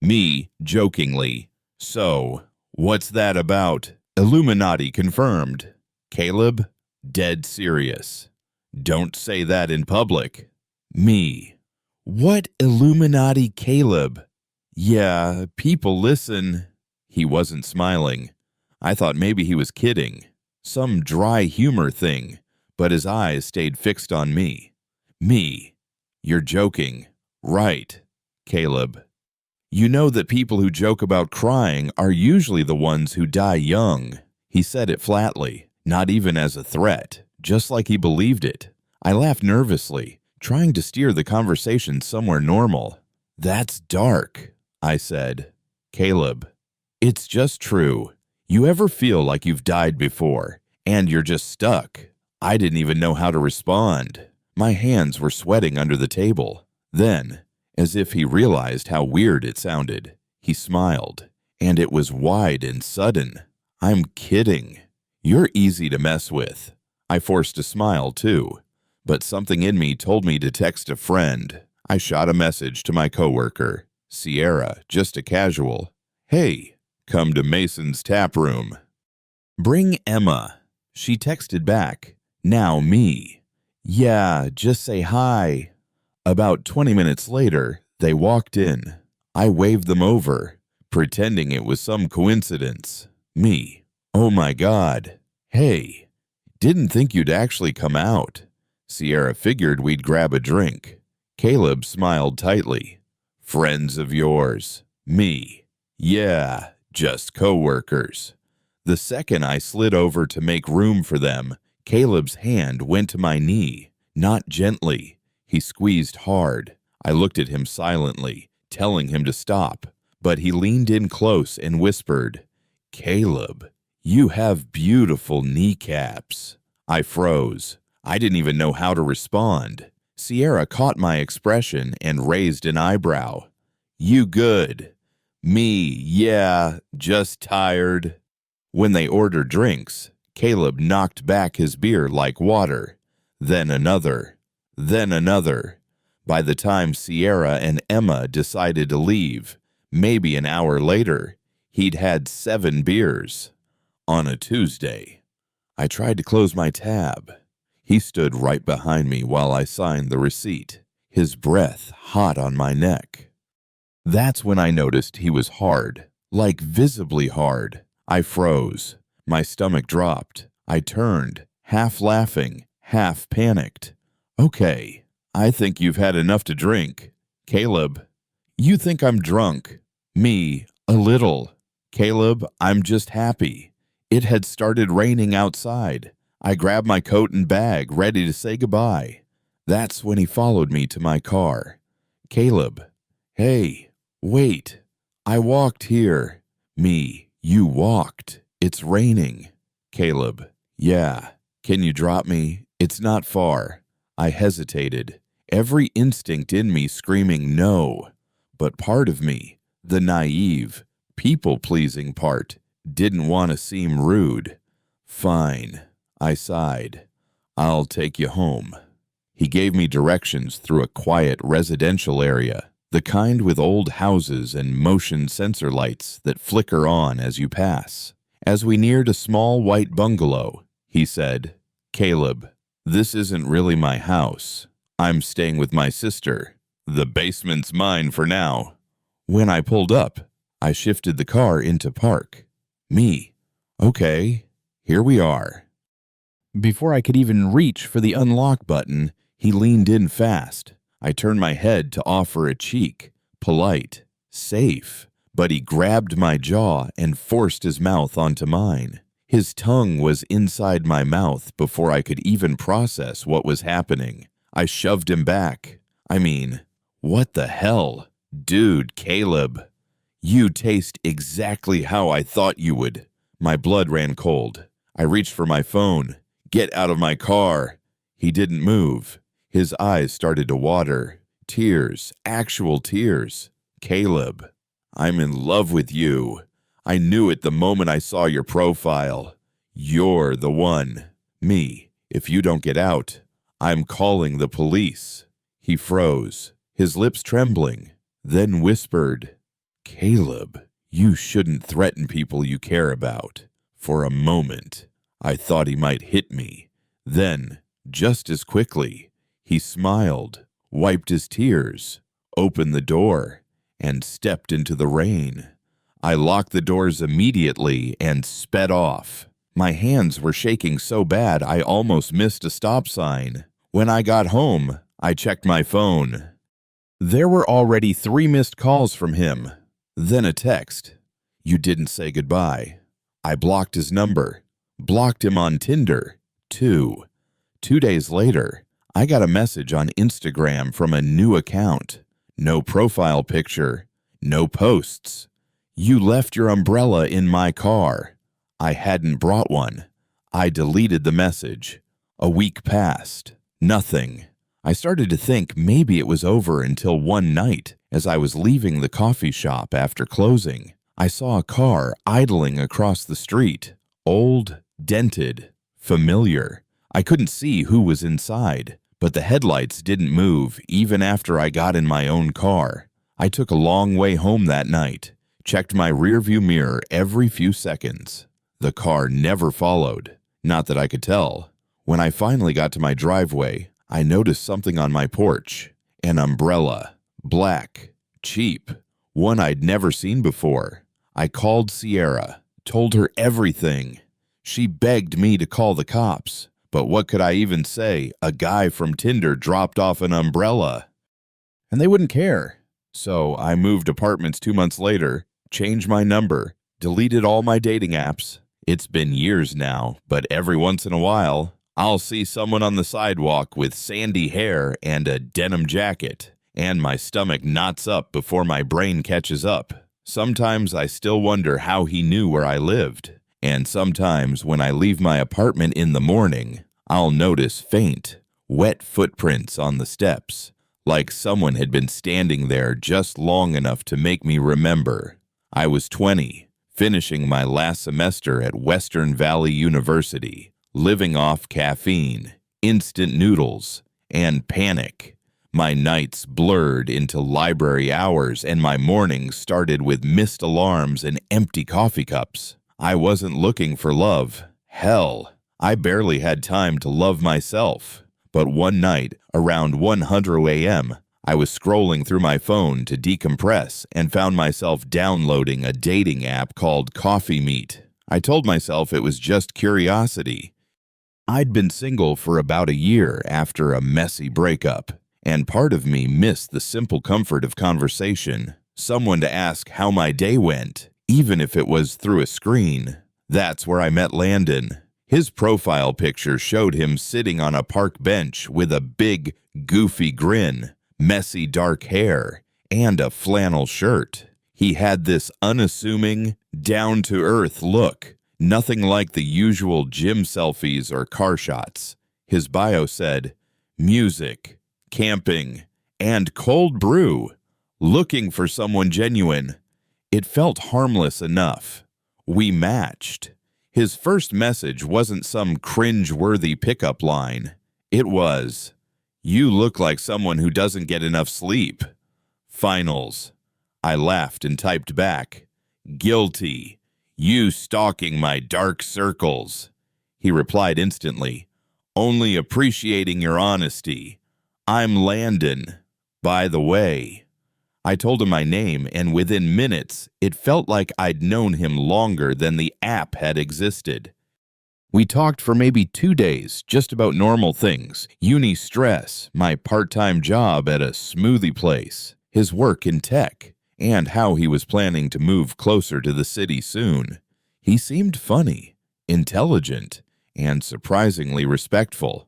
Me, jokingly, so, what's that about? Illuminati confirmed. Caleb, dead serious. Don't say that in public. Me, what Illuminati, Caleb? Yeah, people listen. He wasn't smiling. I thought maybe he was kidding. Some dry humor thing, but his eyes stayed fixed on me. Me, you're joking. Right, Caleb. You know that people who joke about crying are usually the ones who die young. He said it flatly, not even as a threat, just like he believed it. I laughed nervously, trying to steer the conversation somewhere normal. That's dark, I said. Caleb, it's just true. You ever feel like you've died before, and you're just stuck? I didn't even know how to respond. My hands were sweating under the table. Then, as if he realized how weird it sounded, he smiled, and it was wide and sudden. I'm kidding. You're easy to mess with. I forced a smile, too, but something in me told me to text a friend. I shot a message to my coworker, Sierra, just a casual, hey, come to Mason's Tap Room. Bring Emma. She texted back, now me. Yeah, just say hi. About 20 minutes later, they walked in. I waved them over, pretending it was some coincidence. Me. Oh my God. Hey, didn't think you'd actually come out. Sierra figured we'd grab a drink. Caleb smiled tightly. Friends of yours. Me. Yeah, just co-workers. The second I slid over to make room for them, Caleb's hand went to my knee, not gently. He squeezed hard. I looked at him silently, telling him to stop, but he leaned in close and whispered, Caleb, you have beautiful kneecaps. I froze. I didn't even know how to respond. Sierra caught my expression and raised an eyebrow. You good? Me, yeah, just tired. When they ordered drinks, Caleb knocked back his beer like water. Then another. Then another. By the time Sierra and Emma decided to leave, maybe an hour later, he'd had 7 beers. On a Tuesday. I tried to close my tab. He stood right behind me while I signed the receipt, his breath hot on my neck. That's when I noticed he was hard, like visibly hard. I froze. My stomach dropped. I turned, half laughing, half panicked. Okay, I think you've had enough to drink. Caleb, you think I'm drunk. Me, a little. Caleb, I'm just happy. It had started raining outside. I grabbed my coat and bag, ready to say goodbye. That's when he followed me to my car. Caleb, hey, wait. I walked here. Me, you walked. It's raining. Caleb, yeah. Can you drop me? It's not far. I hesitated, every instinct in me screaming no. But part of me, the naive, people-pleasing part, didn't want to seem rude. Fine, I sighed. I'll take you home. He gave me directions through a quiet residential area, the kind with old houses and motion sensor lights that flicker on as you pass. As we neared a small white bungalow, he said, Caleb, this isn't really my house. I'm staying with my sister. The basement's mine for now. When I pulled up, I shifted the car into park. Me. Okay, here we are. Before I could even reach for the unlock button, he leaned in fast. I turned my head to offer a cheek, polite, safe, but he grabbed my jaw and forced his mouth onto mine. His tongue was inside my mouth before I could even process what was happening. I shoved him back. I mean, what the hell? Dude, Caleb. You taste exactly how I thought you would. My blood ran cold. I reached for my phone. Get out of my car. He didn't move. His eyes started to water. Tears, actual tears. Caleb, I'm in love with you. I knew it the moment I saw your profile. You're the one. Me, if you don't get out, I'm calling the police. He froze, his lips trembling, then whispered, Caleb, you shouldn't threaten people you care about. For a moment, I thought he might hit me. Then, just as quickly, he smiled, wiped his tears, opened the door, and stepped into the rain. I locked the doors immediately and sped off. My hands were shaking so bad I almost missed a stop sign. When I got home, I checked my phone. There were already 3 missed calls from him. Then a text. You didn't say goodbye. I blocked his number. Blocked him on Tinder, too. 2 days later, I got a message on Instagram from a new account. No profile picture. No posts. You left your umbrella in my car. I hadn't brought one. I deleted the message. A week passed. Nothing. I started to think maybe it was over until one night, as I was leaving the coffee shop after closing. I saw a car idling across the street. Old, dented, familiar. I couldn't see who was inside, but the headlights didn't move even after I got in my own car. I took a long way home that night. Checked my rearview mirror every few seconds. The car never followed, not that I could tell. When I finally got to my driveway, I noticed something on my porch. An umbrella. Black. Cheap. One I'd never seen before. I called Sierra, told her everything. She begged me to call the cops, but what could I even say? A guy from Tinder dropped off an umbrella. And they wouldn't care. So I moved apartments 2 months later, changed my number, deleted all my dating apps. It's been years now, but every once in a while, I'll see someone on the sidewalk with sandy hair and a denim jacket, and my stomach knots up before my brain catches up. Sometimes I still wonder how he knew where I lived, and sometimes when I leave my apartment in the morning, I'll notice faint, wet footprints on the steps, like someone had been standing there just long enough to make me remember. I was 20, finishing my last semester at Western Valley University, living off caffeine, instant noodles, and panic. My nights blurred into library hours, and my mornings started with missed alarms and empty coffee cups. I wasn't looking for love. Hell, I barely had time to love myself. But one night, around 1:00 a.m., I was scrolling through my phone to decompress and found myself downloading a dating app called Coffee Meet. I told myself it was just curiosity. I'd been single for about a year after a messy breakup, and part of me missed the simple comfort of conversation, someone to ask how my day went, even if it was through a screen. That's where I met Landon. His profile picture showed him sitting on a park bench with a big, goofy grin, messy dark hair, and a flannel shirt. He had this unassuming, down-to-earth look, nothing like the usual gym selfies or car shots. His bio said, music, camping, and cold brew, looking for someone genuine. It felt harmless enough. We matched. His first message wasn't some cringe-worthy pickup line. It was, "You look like someone who doesn't get enough sleep." Finals. I laughed and typed back, "Guilty. You stalking my dark circles." He replied instantly, "Only appreciating your honesty. I'm Landon. By the way." I told him my name, and within minutes, it felt like I'd known him longer than the app had existed. We talked for maybe 2 days, just about normal things, uni stress, my part-time job at a smoothie place, his work in tech, and how he was planning to move closer to the city soon. He seemed funny, intelligent, and surprisingly respectful.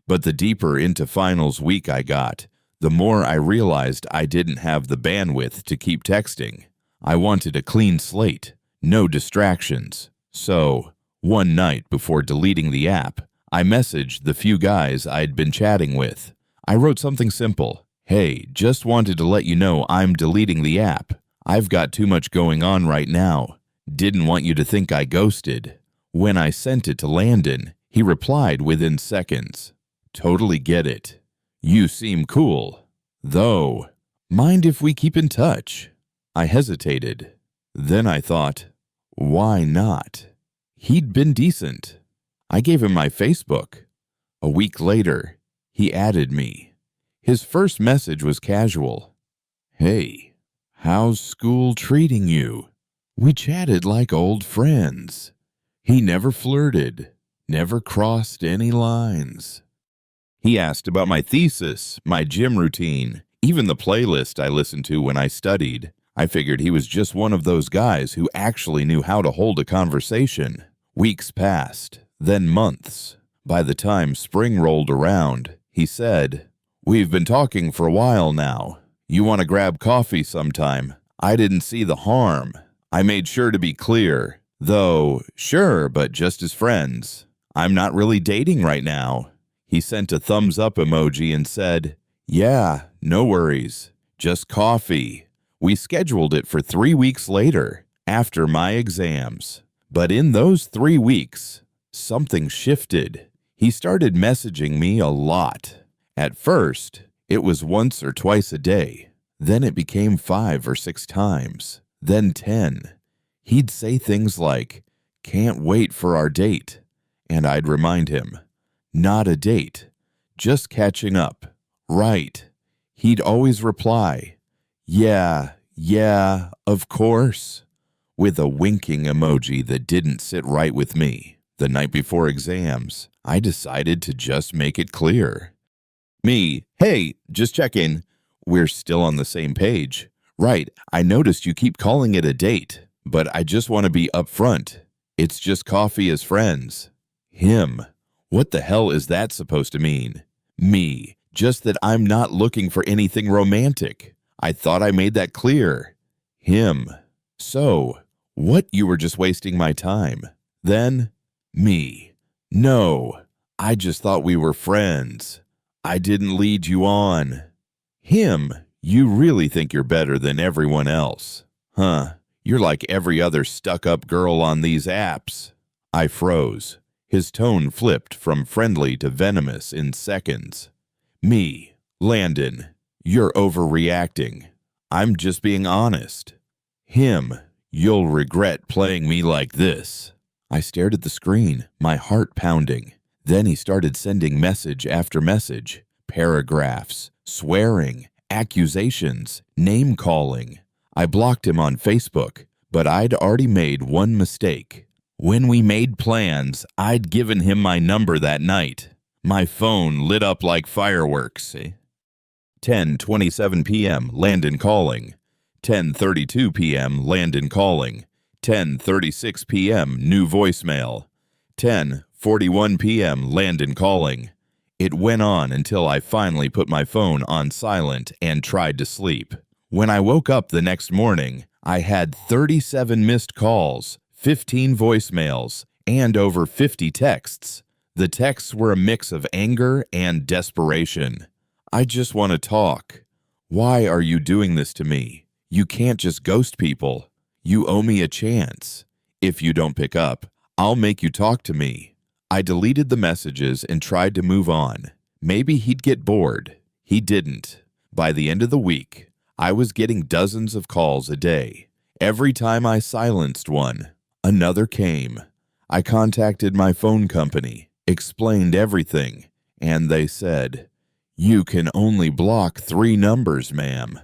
But the deeper into finals week I got, the more I realized I didn't have the bandwidth to keep texting. I wanted a clean slate, no distractions. So, one night before deleting the app, I messaged the few guys I'd been chatting with. I wrote something simple. "Hey, just wanted to let you know I'm deleting the app. I've got too much going on right now. Didn't want you to think I ghosted." When I sent it to Landon, he replied within seconds. "Totally get it. You seem cool. Though, mind if we keep in touch?" I hesitated. Then I thought, why not? He'd been decent. I gave him my Facebook. A week later, he added me. His first message was casual. "Hey, how's school treating you?" We chatted like old friends. He never flirted, never crossed any lines. He asked about my thesis, my gym routine, even the playlist I listened to when I studied. I figured he was just one of those guys who actually knew how to hold a conversation. Weeks passed, then months. By the time spring rolled around, he said, "We've been talking for a while now. You want to grab coffee sometime?" I didn't see the harm. I made sure to be clear, though, sure, but just as friends. I'm not really dating right now. He sent a thumbs up emoji and said, "Yeah, no worries, just coffee." We scheduled it for 3 weeks later, after my exams. But in those 3 weeks, something shifted. He started messaging me a lot. At first, it was once or twice a day. Then it became 5 or 6 times. Then 10. He'd say things like, "Can't wait for our date." And I'd remind him, "Not a date, just catching up." Right. He'd always reply, yeah, of course, with a winking emoji that didn't sit right with me. The night before exams, I decided to just make it clear. Me, hey, just checking. We're still on the same page. Right, I noticed you keep calling it a date, but I just want to be upfront. It's just coffee as friends. Him, what the hell is that supposed to mean? Me, just that I'm not looking for anything romantic. I thought I made that clear. Him, so, what, you were just wasting my time? Then, me, no, I just thought we were friends. I didn't lead you on. Him, you really think you're better than everyone else. Huh, you're like every other stuck-up girl on these apps. I froze. His tone flipped from friendly to venomous in seconds. Me, Landon, you're overreacting. I'm just being honest. Him, you'll regret playing me like this. I stared at the screen, my heart pounding. Then he started sending message after message, paragraphs, swearing, accusations, name-calling. I blocked him on Facebook, but I'd already made one mistake. When we made plans, I'd given him my number that night. My phone lit up like fireworks. 10:27 p.m., Landon calling. 10:32 p.m., Landon calling. 10:36 p.m., new voicemail. 10:41 p.m., Landon calling. It went on until I finally put my phone on silent and tried to sleep. When I woke up the next morning, I had 37 missed calls, 15 voicemails, and over 50 texts. The texts were a mix of anger and desperation. I just want to talk. Why are you doing this to me? You can't just ghost people. You owe me a chance. If you don't pick up, I'll make you talk to me. I deleted the messages and tried to move on. Maybe he'd get bored. He didn't. By the end of the week, I was getting dozens of calls a day. Every time I silenced one, another came. I contacted my phone company, explained everything, and they said, "You can only block 3 numbers, ma'am."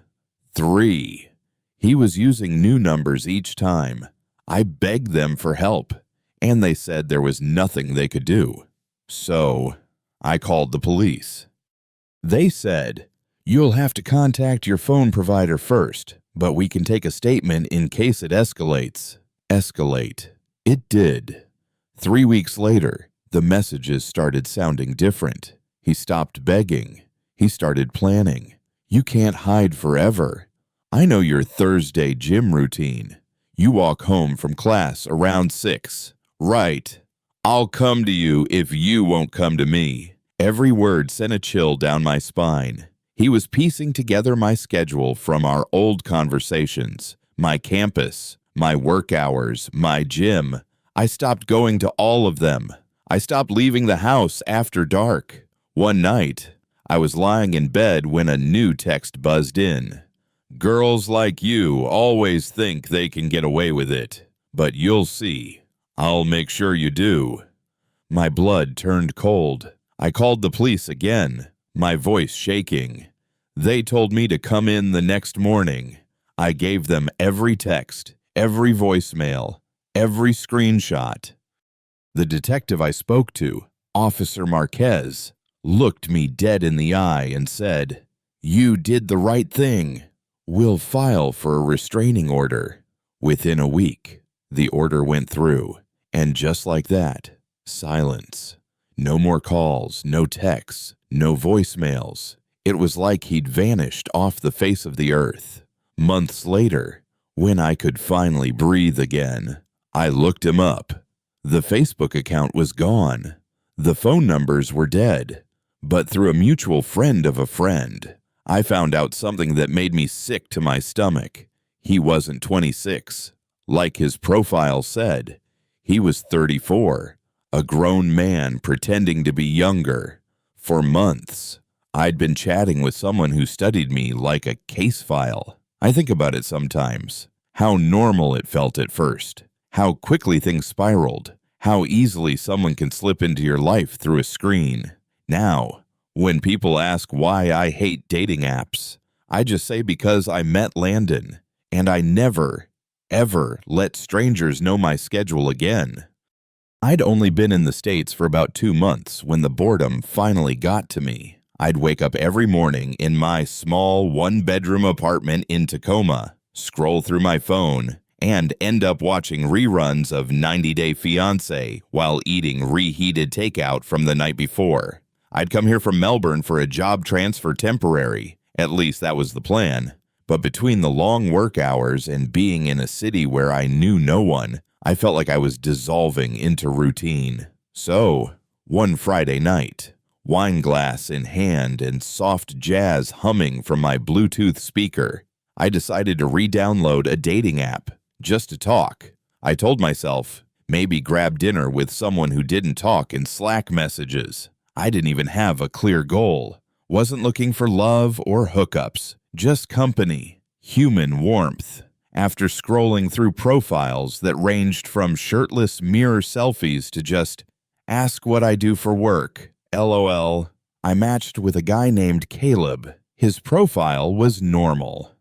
3. He was using new numbers each time. I begged them for help, and they said there was nothing they could do. So, I called the police. They said, "You'll have to contact your phone provider first, but we can take a statement in case it escalates." Escalate. It did. 3 weeks later, the messages started sounding different. He stopped begging. He started planning. "You can't hide forever. I know your Thursday gym routine. You walk home from class around 6. Right. I'll come to you if you won't come to me." Every word sent a chill down my spine. He was piecing together my schedule from our old conversations, my campus, my work hours, my gym. I stopped going to all of them. I stopped leaving the house after dark. One night, I was lying in bed when a new text buzzed in. "Girls like you always think they can get away with it, but you'll see. I'll make sure you do." My blood turned cold. I called the police again, my voice shaking. They told me to come in the next morning. I gave them every text, every voicemail, every screenshot. The detective I spoke to, Officer Marquez, looked me dead in the eye and said, "You did the right thing. We'll file for a restraining order." Within a week, the order went through, and just like that, silence. No more calls, no texts, no voicemails. It was like he'd vanished off the face of the earth. Months later, when I could finally breathe again, I looked him up. The Facebook account was gone. The phone numbers were dead. But through a mutual friend of a friend, I found out something that made me sick to my stomach. He wasn't 26. Like his profile said, he was 34, a grown man pretending to be younger. For months, I'd been chatting with someone who studied me like a case file. I think about it sometimes, how normal it felt at first, how quickly things spiraled, how easily someone can slip into your life through a screen. Now, When people ask why I hate dating apps, I just say because I met Landon, and I never, ever let strangers know my schedule again. I'd only been in the States for about 2 months when the boredom finally got to me. I'd wake up every morning in my small one-bedroom apartment in Tacoma, scroll through my phone, and end up watching reruns of 90 Day Fiancé while eating reheated takeout from the night before. I'd come here from Melbourne for a job transfer temporary. At least that was the plan. But between the long work hours and being in a city where I knew no one, I felt like I was dissolving into routine. So, one Friday night, wine glass in hand and soft jazz humming from my Bluetooth speaker, I decided to re-download a dating app just to talk. I told myself, maybe grab dinner with someone who didn't talk in Slack messages. I didn't even have a clear goal. Wasn't looking for love or hookups, just company, human warmth. After scrolling through profiles that ranged from shirtless mirror selfies to just ask what I do for work, LOL, I matched with a guy named Caleb. His profile was normal.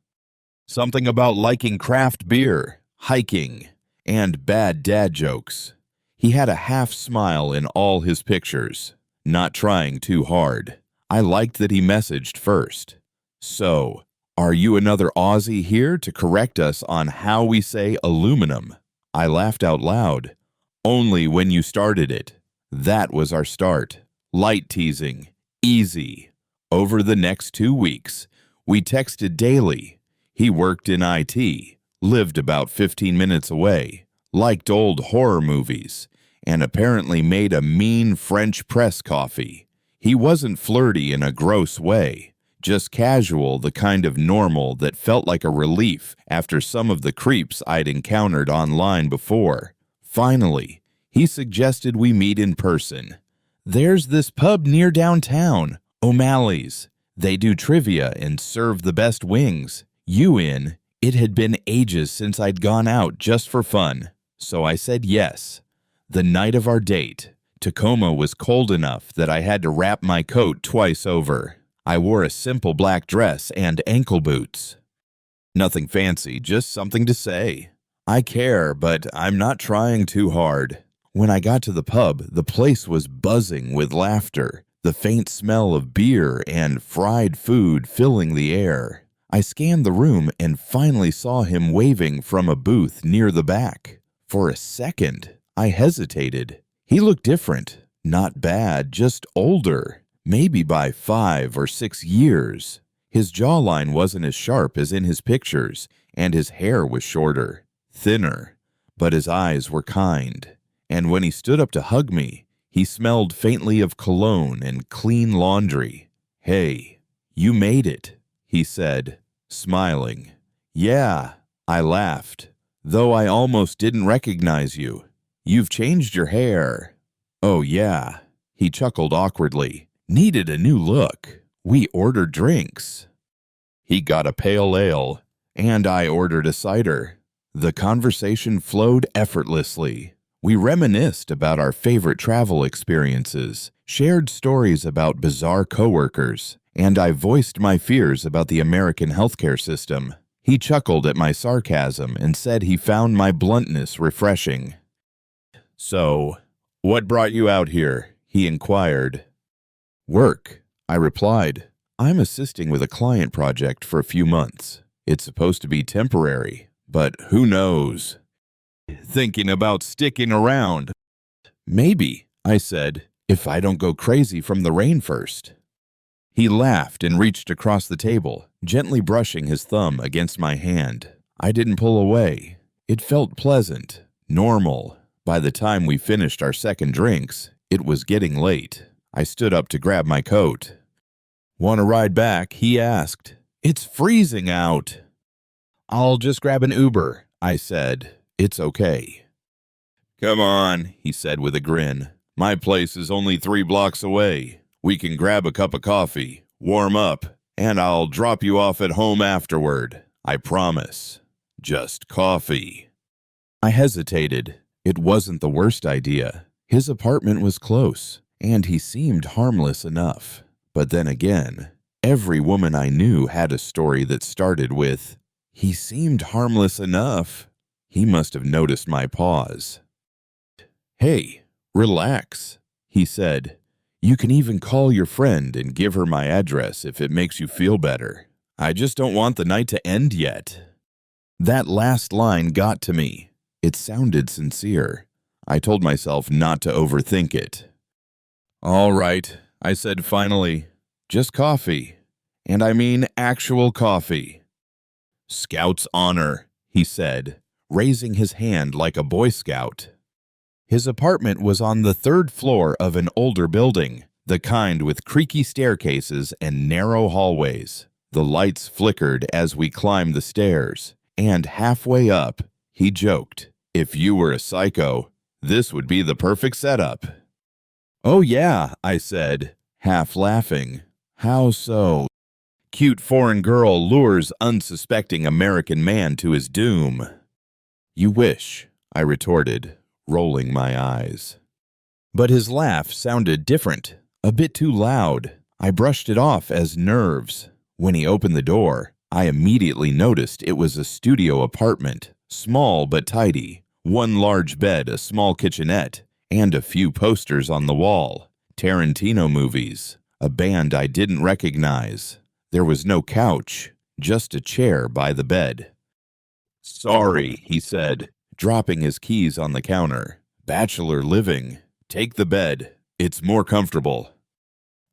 Something about liking craft beer, hiking, and bad dad jokes. He had a half smile in all his pictures, not trying too hard. I liked that he messaged first. So, are you another Aussie here to correct us on how we say aluminum? I laughed out loud. Only when you started it. That was our start. Light teasing. Easy. Over the next 2 weeks, we texted daily. He worked in IT, lived about 15 minutes away, liked old horror movies, and apparently made a mean French press coffee. He wasn't flirty in a gross way. Just casual, the kind of normal that felt like a relief after some of the creeps I'd encountered online before. Finally, he suggested we meet in person. There's this pub near downtown, O'Malley's. They do trivia and serve the best wings. You in? It had been ages since I'd gone out just for fun, so I said yes. The night of our date, Tacoma was cold enough that I had to wrap my coat twice over. I wore a simple black dress and ankle boots. Nothing fancy, just something to say. I care, but I'm not trying too hard. When I got to the pub, the place was buzzing with laughter, the faint smell of beer and fried food filling the air. I scanned the room and finally saw him waving from a booth near the back. For a second, I hesitated. He looked different. Not bad, just older. Maybe by 5 or 6 years. His jawline wasn't as sharp as in his pictures, and his hair was shorter, thinner, but his eyes were kind. And when he stood up to hug me, he smelled faintly of cologne and clean laundry. "Hey, you made it," he said, smiling. "Yeah," I laughed, "though I almost didn't recognize you. You've changed your hair." "Oh yeah," he chuckled awkwardly. "Needed a new look. We ordered drinks." He got a pale ale, and I ordered a cider. The conversation flowed effortlessly. We reminisced about our favorite travel experiences, shared stories about bizarre coworkers, and I voiced my fears about the American healthcare system. He chuckled at my sarcasm and said he found my bluntness refreshing. "So, what brought you out here?" he inquired. "Work," I replied. "I'm assisting with a client project for a few months. It's supposed to be temporary, but who knows? Thinking about sticking around." "Maybe," I said, "if I don't go crazy from the rain first." He laughed and reached across the table, gently brushing his thumb against my hand. I didn't pull away. It felt pleasant, normal. By the time we finished our second drinks, it was getting late. I stood up to grab my coat. "Want a ride back?" he asked. "It's freezing out." "I'll just grab an Uber," I said. "It's okay." "Come on," he said with a grin. "My place is only 3 blocks away. We can grab a cup of coffee, warm up, and I'll drop you off at home afterward. I promise. Just coffee." I hesitated. It wasn't the worst idea. His apartment was close, and he seemed harmless enough. But then again, every woman I knew had a story that started with, "He seemed harmless enough." He must have noticed my pause. "Hey, relax," he said. "You can even call your friend and give her my address if it makes you feel better. I just don't want the night to end yet." That last line got to me. It sounded sincere. I told myself not to overthink it. "All right," I said finally. "Just coffee. And I mean actual coffee." "Scout's honor," he said, raising his hand like a Boy Scout. His apartment was on the 3rd floor of an older building, the kind with creaky staircases and narrow hallways. The lights flickered as we climbed the stairs, and halfway up, he joked, "If you were a psycho, this would be the perfect setup." "Oh yeah," I said, half laughing. "How so?" "Cute foreign girl lures unsuspecting American man to his doom." "You wish," I retorted, rolling my eyes. But his laugh sounded different, a bit too loud. I brushed it off as nerves. When he opened the door, I immediately noticed it was a studio apartment, small but tidy. One large bed, a small kitchenette, and a few posters on the wall. Tarantino movies, a band I didn't recognize. There was no couch, just a chair by the bed. "Sorry," he said, dropping his keys on the counter. "Bachelor living. Take the bed. It's more comfortable."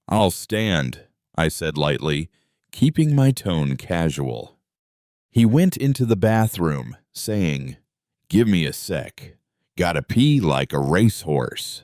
"I'll stand," I said lightly, keeping my tone casual. He went into the bathroom, saying, "Give me a sec. Gotta pee like a racehorse."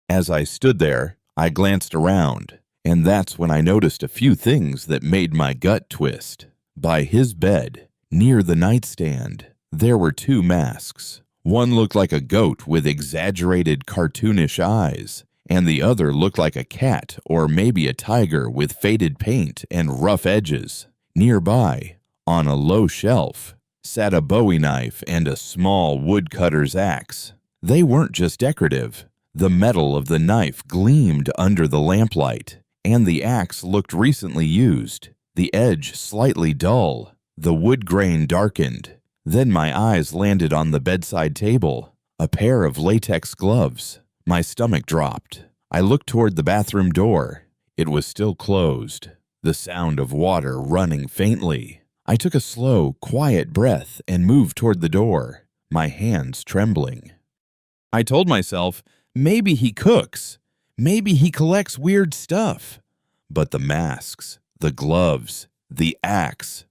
As I stood there, I glanced around, and that's when I noticed a few things that made my gut twist. By his bed, near the nightstand, there were 2 masks. One looked like a goat with exaggerated cartoonish eyes, and the other looked like a cat or maybe a tiger with faded paint and rough edges. Nearby, on a low shelf, sat a Bowie knife and a small woodcutter's axe. They weren't just decorative. The metal of the knife gleamed under the lamplight, and the axe looked recently used, the edge slightly dull, the wood grain darkened. Then my eyes landed on the bedside table, a pair of latex gloves. My stomach dropped. I looked toward the bathroom door. It was still closed, the sound of water running faintly. I took a slow, quiet breath and moved toward the door, my hands trembling. I told myself, maybe he cooks. Maybe he collects weird stuff. But the masks, the gloves, the axe.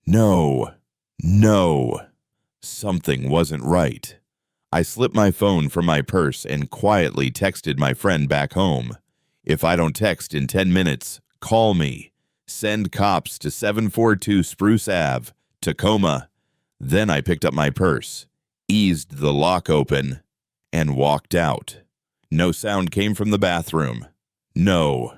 No. Something wasn't right. I slipped my phone from my purse and quietly texted my friend back home. "If I don't text in 10 minutes, call me. Send cops to 742 Spruce Ave, Tacoma." Then I picked up my purse, eased the lock open, and walked out. No sound came from the bathroom. No.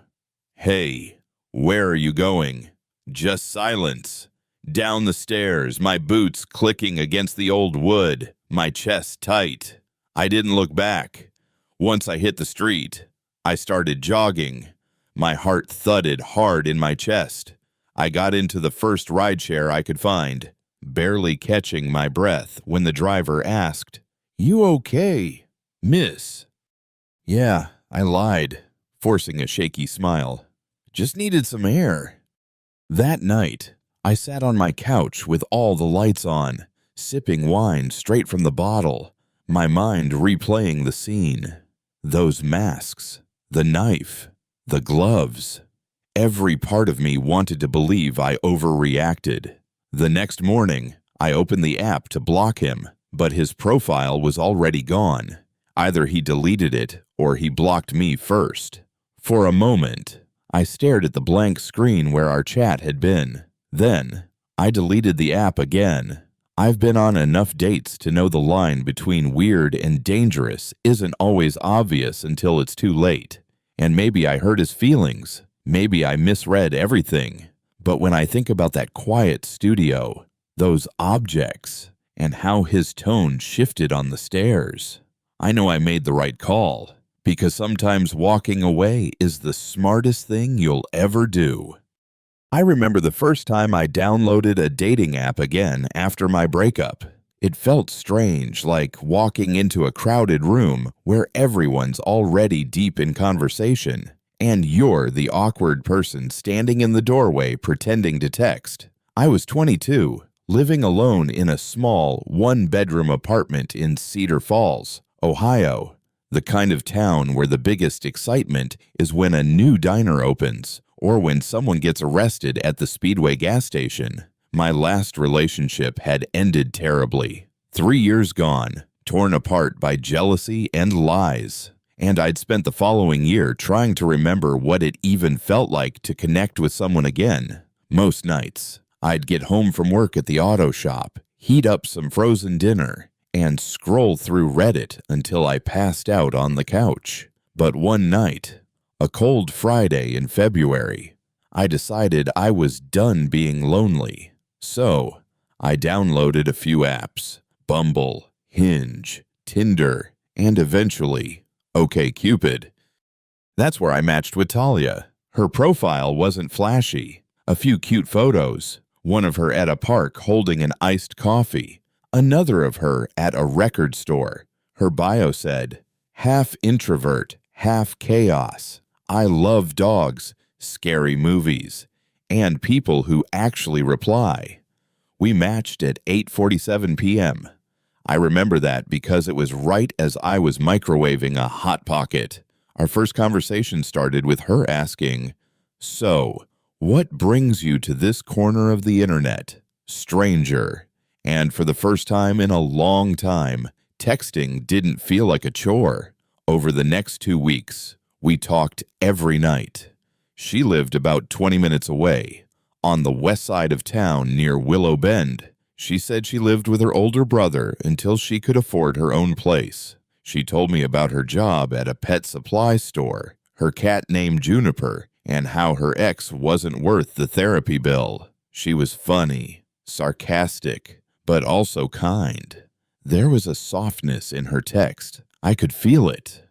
"Hey, where are you going?" Just silence. Down the stairs, my boots clicking against the old wood, my chest tight. I didn't look back. Once I hit the street, I started jogging. My heart thudded hard in my chest. I got into the first rideshare I could find, barely catching my breath when the driver asked, "You okay, miss?" "Yeah," I lied, forcing a shaky smile. "Just needed some air." That night, I sat on my couch with all the lights on, sipping wine straight from the bottle, my mind replaying the scene. Those masks, the knife, the gloves. Every part of me wanted to believe I overreacted. The next morning, I opened the app to block him, but his profile was already gone. Either he deleted it or he blocked me first. For a moment, I stared at the blank screen where our chat had been. Then, I deleted the app again. I've been on enough dates to know the line between weird and dangerous isn't always obvious until it's too late. And maybe I hurt his feelings. Maybe I misread everything. But when I think about that quiet studio, those objects, and how his tone shifted on the stairs, I know I made the right call. because sometimes walking away is the smartest thing you'll ever do. I remember the first time I downloaded a dating app again after my breakup. It felt strange, like walking into a crowded room where everyone's already deep in conversation, and you're the awkward person standing in the doorway pretending to text. I was 22, living alone in a small, one-bedroom apartment in Cedar Falls, Ohio, the kind of town where the biggest excitement is when a new diner opens or when someone gets arrested at the Speedway gas station. My last relationship had ended terribly. 3 years gone, torn apart by jealousy and lies. And I'd spent the following year trying to remember what it even felt like to connect with someone again. Most nights, I'd get home from work at the auto shop, heat up some frozen dinner, and scroll through Reddit until I passed out on the couch. But one night, a cold Friday in February, I decided I was done being lonely. So, I downloaded a few apps: Bumble, Hinge, Tinder, and eventually, OkCupid. That's where I matched with Talia. Her profile wasn't flashy. A few cute photos, one of her at a park holding an iced coffee, another of her at a record store. Her bio said, "Half introvert, half chaos. I love dogs, scary movies, and people who actually reply." We matched at 8:47 p.m. I remember that because it was right as I was microwaving a Hot Pocket. Our first conversation started with her asking, "So, what brings you to this corner of the internet, stranger?" And for the first time in a long time, texting didn't feel like a chore. Over the next 2 weeks, we talked every night. She lived about 20 minutes away, on the west side of town near Willow Bend. She said she lived with her older brother until she could afford her own place. She told me about her job at a pet supply store, her cat named Juniper, and how her ex wasn't worth the therapy bill. She was funny, sarcastic, but also kind. There was a softness in her text. I could feel it.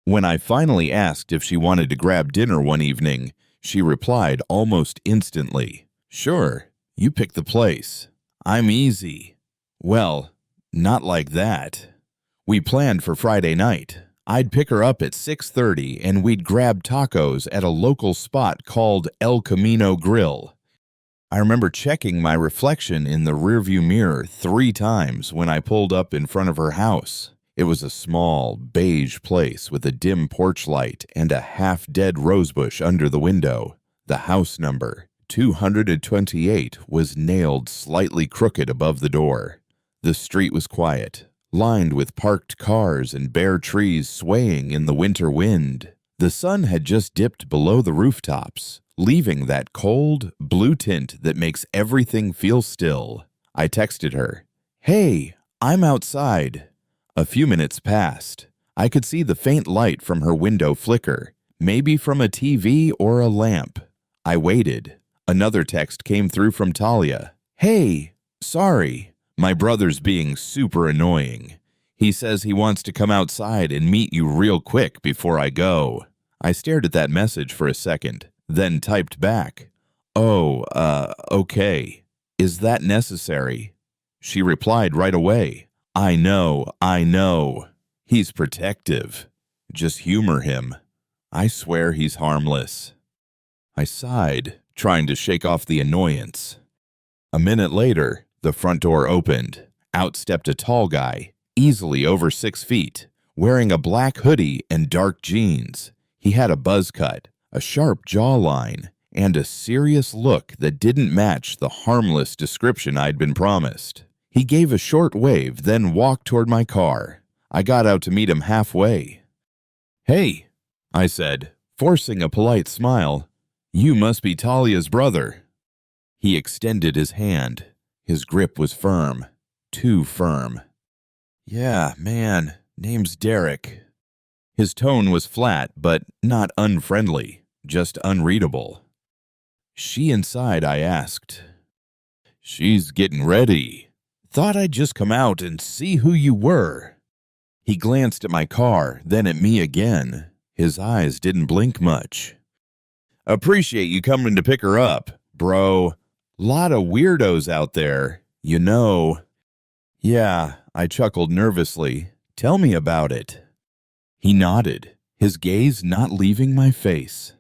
When I finally asked if she wanted to grab dinner one evening, she replied almost instantly, "Sure, you pick the place. I'm easy." Well, not like that. We planned for Friday night. I'd pick her up at 6:30 and we'd grab tacos at a local spot called El Camino Grill. I remember checking my reflection in the rearview mirror 3 times when I pulled up in front of her house. It was a small, beige place with a dim porch light and a half-dead rosebush under the window. The house number, 228, was nailed slightly crooked above the door. The street was quiet, lined with parked cars and bare trees swaying in the winter wind. The sun had just dipped below the rooftops, leaving that cold, blue tint that makes everything feel still. I texted her, "Hey, I'm outside." A few minutes passed. I could see the faint light from her window flicker, maybe from a TV or a lamp. I waited. Another text came through from Talia. "Hey, sorry. My brother's being super annoying. He says he wants to come outside and meet you real quick before I go." I stared at that message for a second, then typed back, Okay. Is that necessary?" She replied right away, I know. He's protective. Just humor him. I swear he's harmless." I sighed, trying to shake off the annoyance. A minute later, the front door opened. Out stepped a tall guy, easily over 6 feet, wearing a black hoodie and dark jeans. He had a buzz cut, a sharp jawline, and a serious look that didn't match the harmless description I'd been promised. He gave a short wave, then walked toward my car. I got out to meet him halfway. "Hey," I said, forcing a polite smile. "You must be Talia's brother." He extended his hand. His grip was firm, too firm. "Yeah, man, name's Derek." His tone was flat, but not unfriendly, just unreadable. "She inside?" I asked. "She's getting ready. Thought I'd just come out and see who you were." He glanced at my car, then at me again. His eyes didn't blink much. Appreciate you coming to pick her up, bro. Lot of weirdos out there, you know. Yeah, I chuckled nervously. Tell me about it. He nodded, his gaze not leaving my face.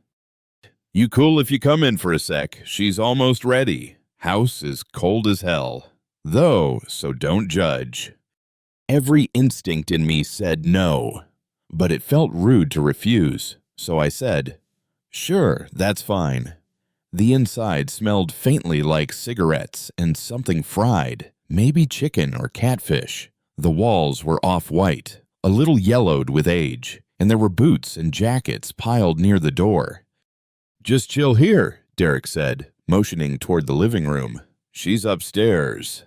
You cool if you come in for a sec? She's almost ready. House is cold as hell. Though, so don't judge. Every instinct in me said no, but it felt rude to refuse, so I said, sure, that's fine. The inside smelled faintly like cigarettes and something fried, maybe chicken or catfish. The walls were off-white, a little yellowed with age, and there were boots and jackets piled near the door. Just chill here, Derek said, motioning toward the living room. She's upstairs.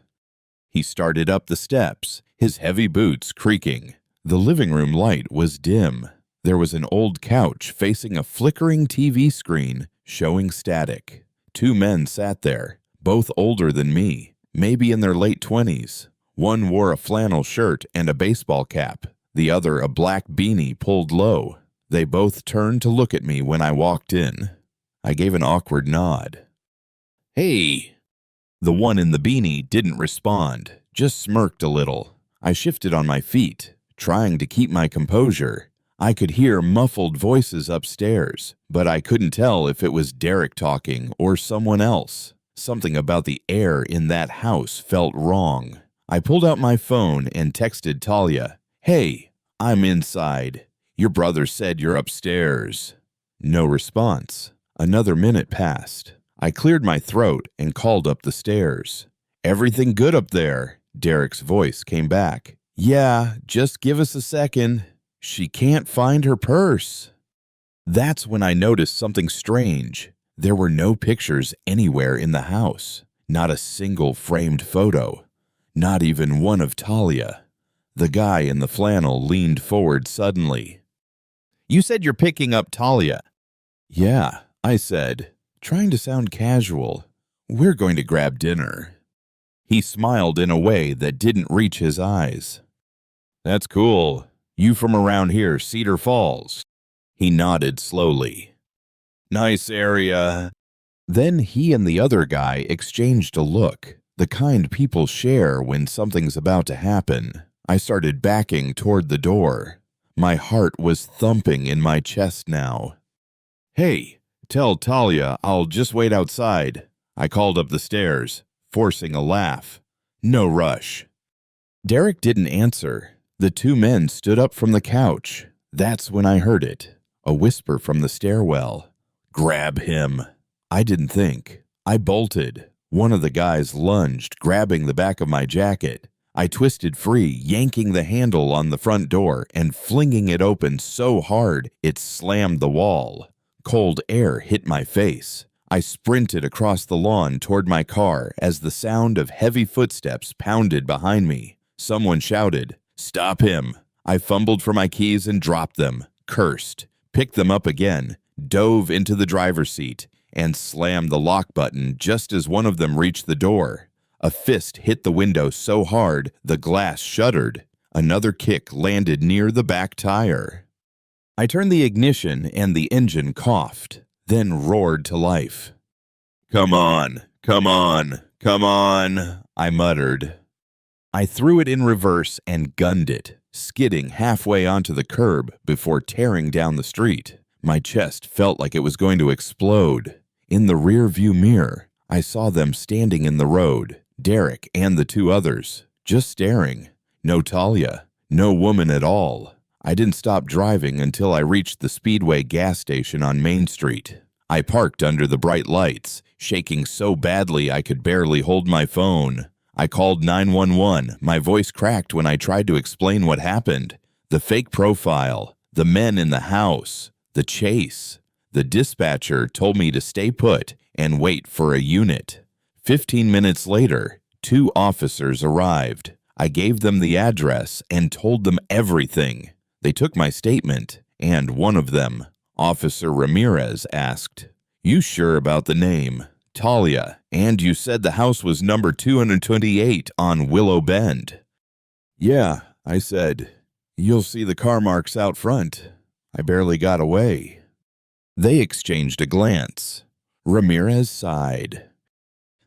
He started up the steps, his heavy boots creaking. The living room light was dim. There was an old couch facing a flickering TV screen showing static. Two men sat there, both older than me, maybe in their late 20s. One wore a flannel shirt and a baseball cap, the other a black beanie pulled low. They both turned to look at me when I walked in. I gave an awkward nod. Hey! The one in the beanie didn't respond, just smirked a little. I shifted on my feet, trying to keep my composure. I could hear muffled voices upstairs, but I couldn't tell if it was Derek talking or someone else. Something about the air in that house felt wrong. I pulled out my phone and texted Talia, Hey, I'm inside. Your brother said you're upstairs. No response. Another minute passed. I cleared my throat and called up the stairs. Everything good up there? Derek's voice came back. Yeah, just give us a second. She can't find her purse. That's when I noticed something strange. There were no pictures anywhere in the house. Not a single framed photo. Not even one of Talia. The guy in the flannel leaned forward suddenly. You said you're picking up Talia. Yeah, I said, trying to sound casual. We're going to grab dinner. He smiled in a way that didn't reach his eyes. That's cool. You from around here, Cedar Falls? He nodded slowly. Nice area. Then he and the other guy exchanged a look, the kind people share when something's about to happen. I started backing toward the door. My heart was thumping in my chest now. Hey, tell Talia I'll just wait outside. I called up the stairs, forcing a laugh. No rush. Derek didn't answer. The two men stood up from the couch. That's when I heard it, a whisper from the stairwell. Grab him. I didn't think. I bolted. One of the guys lunged, grabbing the back of my jacket. I twisted free, yanking the handle on the front door and flinging it open so hard it slammed the wall. Cold air hit my face. I sprinted across the lawn toward my car as the sound of heavy footsteps pounded behind me. Someone shouted, Stop him! I fumbled for my keys and dropped them, cursed, picked them up again, dove into the driver's seat, and slammed the lock button just as one of them reached the door. A fist hit the window so hard the glass shuddered. Another kick landed near the back tire. I turned the ignition and the engine coughed, then roared to life. Come on, come on, come on, I muttered. I threw it in reverse and gunned it, skidding halfway onto the curb before tearing down the street. My chest felt like it was going to explode. In the rear-view mirror, I saw them standing in the road, Derek and the two others, just staring. No Talia, no woman at all. I didn't stop driving until I reached the Speedway gas station on Main Street. I parked under the bright lights, shaking so badly I could barely hold my phone. I called 911. My voice cracked when I tried to explain what happened. The fake profile, the men in the house, the chase. The dispatcher told me to stay put and wait for a unit. 15 minutes later, 2 officers arrived. I gave them the address and told them everything. They took my statement, and one of them, Officer Ramirez, asked, You sure about the name? Talia, and you said the house was number 228 on Willow Bend. Yeah, I said. You'll see the car marks out front. I barely got away." They exchanged a glance. Ramirez sighed.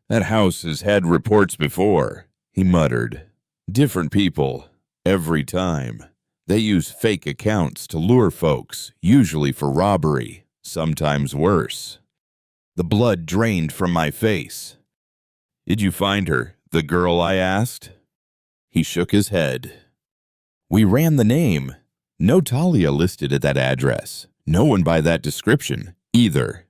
"That house has had reports before," he muttered. "Different people, every time. They use fake accounts to lure folks, usually for robbery, sometimes worse." The blood drained from my face. "Did you find her, the girl?" I asked. He shook his head. "We ran the name. No Talia listed at that address. No one by that description, either."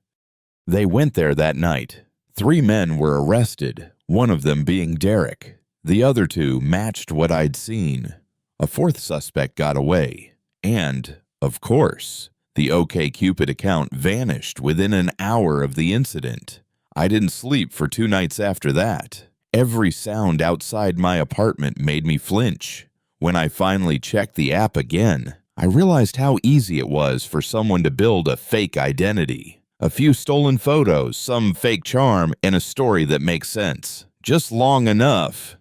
They went there that night. 3 men were arrested, one of them being Derek. The other 2 matched what I'd seen. A 4th suspect got away. And, of course, the OkCupid account vanished within an hour of the incident. I didn't sleep for 2 nights after that. Every sound outside my apartment made me flinch. When I finally checked the app again, I realized how easy it was for someone to build a fake identity. A few stolen photos, some fake charm, and a story that makes sense. Just long enough.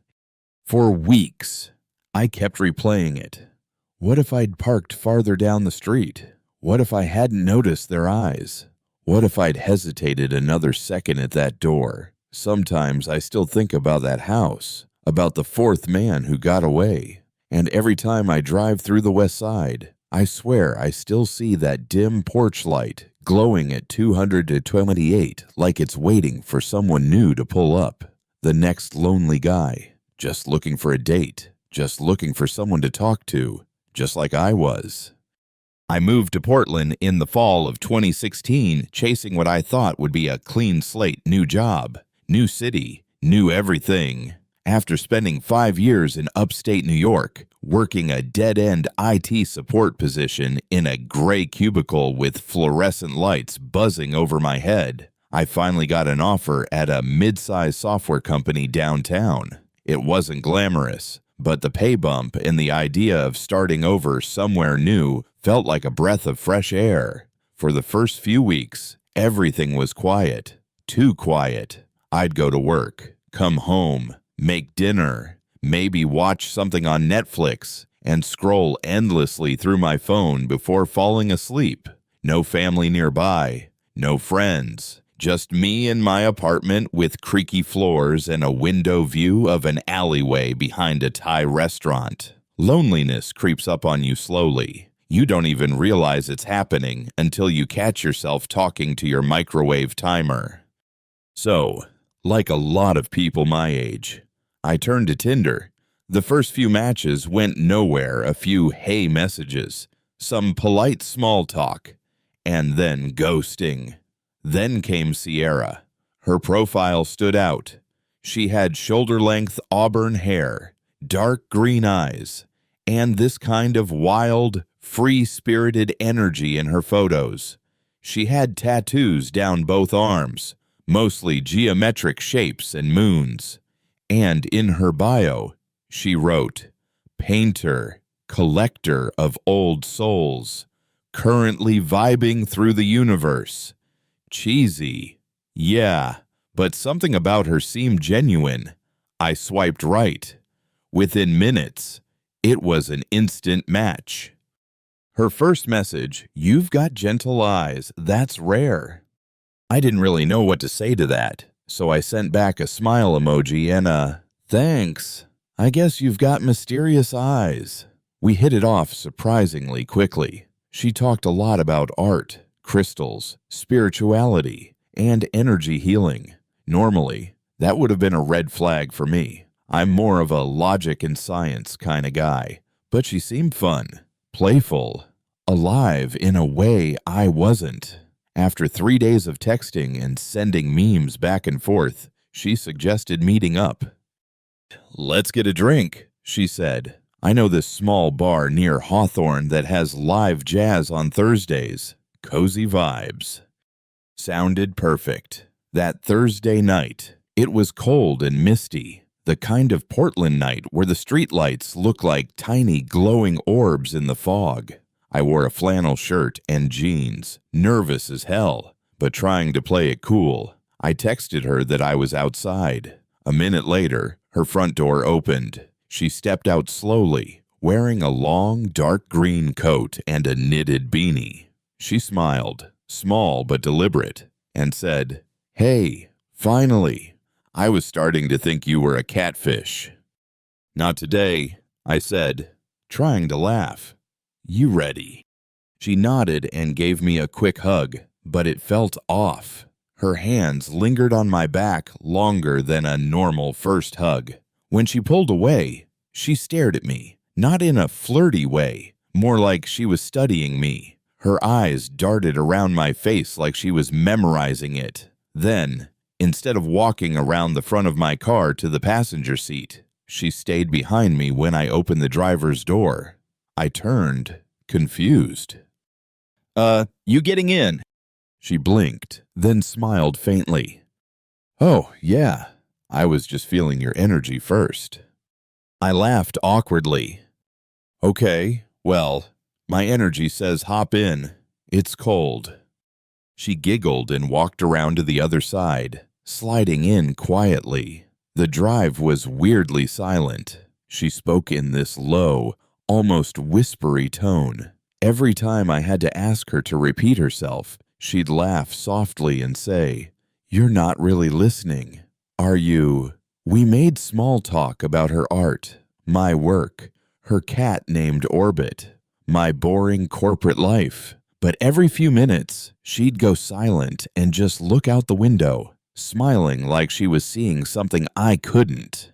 For weeks, I kept replaying it. What if I'd parked farther down the street? What if I hadn't noticed their eyes? What if I'd hesitated another second at that door? Sometimes I still think about that house, about the 4th man who got away. And every time I drive through the West Side, I swear I still see that dim porch light glowing at 200 to 28 like it's waiting for someone new to pull up. The next lonely guy, just looking for a date, just looking for someone to talk to, just like I was. I moved to Portland in the fall of 2016, chasing what I thought would be a clean slate new job, new city, new everything. After spending 5 years in upstate New York, working a dead-end IT support position in a gray cubicle with fluorescent lights buzzing over my head, I finally got an offer at a mid-sized software company downtown. It wasn't glamorous, but the pay bump and the idea of starting over somewhere new felt like a breath of fresh air. For the first few weeks, everything was quiet. Too quiet. I'd go to work, come home, make dinner, maybe watch something on Netflix, and scroll endlessly through my phone before falling asleep. No family nearby, no friends, just me in my apartment with creaky floors and a window view of an alleyway behind a Thai restaurant. Loneliness creeps up on you slowly. You don't even realize it's happening until you catch yourself talking to your microwave timer. So, like a lot of people my age, I turned to Tinder. The first few matches went nowhere, a few hey messages, some polite small talk, and then ghosting. Then came Sierra. Her profile stood out. She had shoulder-length auburn hair, dark green eyes, and this kind of wild, free-spirited energy in her photos. She had tattoos down both arms, mostly geometric shapes and moons. And in her bio, she wrote, "Painter, collector of old souls, currently vibing through the universe." Cheesy. Yeah, but something about her seemed genuine. I swiped right. Within minutes, it was an instant match. Her first message, "You've got gentle eyes, that's rare." I didn't really know what to say to that, so I sent back a smile emoji and a, "Thanks. I guess you've got mysterious eyes." We hit it off surprisingly quickly. She talked a lot about art, crystals, spirituality, and energy healing. Normally, that would have been a red flag for me. I'm more of a logic and science kind of guy, but she seemed fun, playful, alive in a way I wasn't. After 3 days of texting and sending memes back and forth, she suggested meeting up. "Let's get a drink," she said. "I know this small bar near Hawthorne that has live jazz on Thursdays. Cozy vibes." Sounded perfect. That Thursday night, it was cold and misty, the kind of Portland night where the streetlights look like tiny glowing orbs in the fog. I wore a flannel shirt and jeans, nervous as hell, but trying to play it cool. I texted her that I was outside. A minute later, her front door opened. She stepped out slowly, wearing a long, dark green coat and a knitted beanie. She smiled, small but deliberate, and said, "Hey, finally. I was starting to think you were a catfish." "Not today," I said, trying to laugh. "You ready?" She nodded and gave me a quick hug, but it felt off. Her hands lingered on my back longer than a normal first hug. When she pulled away, she stared at me, not in a flirty way, more like she was studying me. Her eyes darted around my face like she was memorizing it. Then, instead of walking around the front of my car to the passenger seat, she stayed behind me when I opened the driver's door. I turned, confused. You getting in?" She blinked, then smiled faintly. "Oh, yeah. I was just feeling your energy first." I laughed awkwardly. "Okay, well, my energy says hop in. It's cold." She giggled and walked around to the other side, sliding in quietly. The drive was weirdly silent. She spoke in this low, almost whispery tone. Every time I had to ask her to repeat herself, she'd laugh softly and say, "You're not really listening, are you?" We made small talk about her art, my work, her cat named Orbit, my boring corporate life. But every few minutes, she'd go silent and just look out the window, smiling like she was seeing something I couldn't.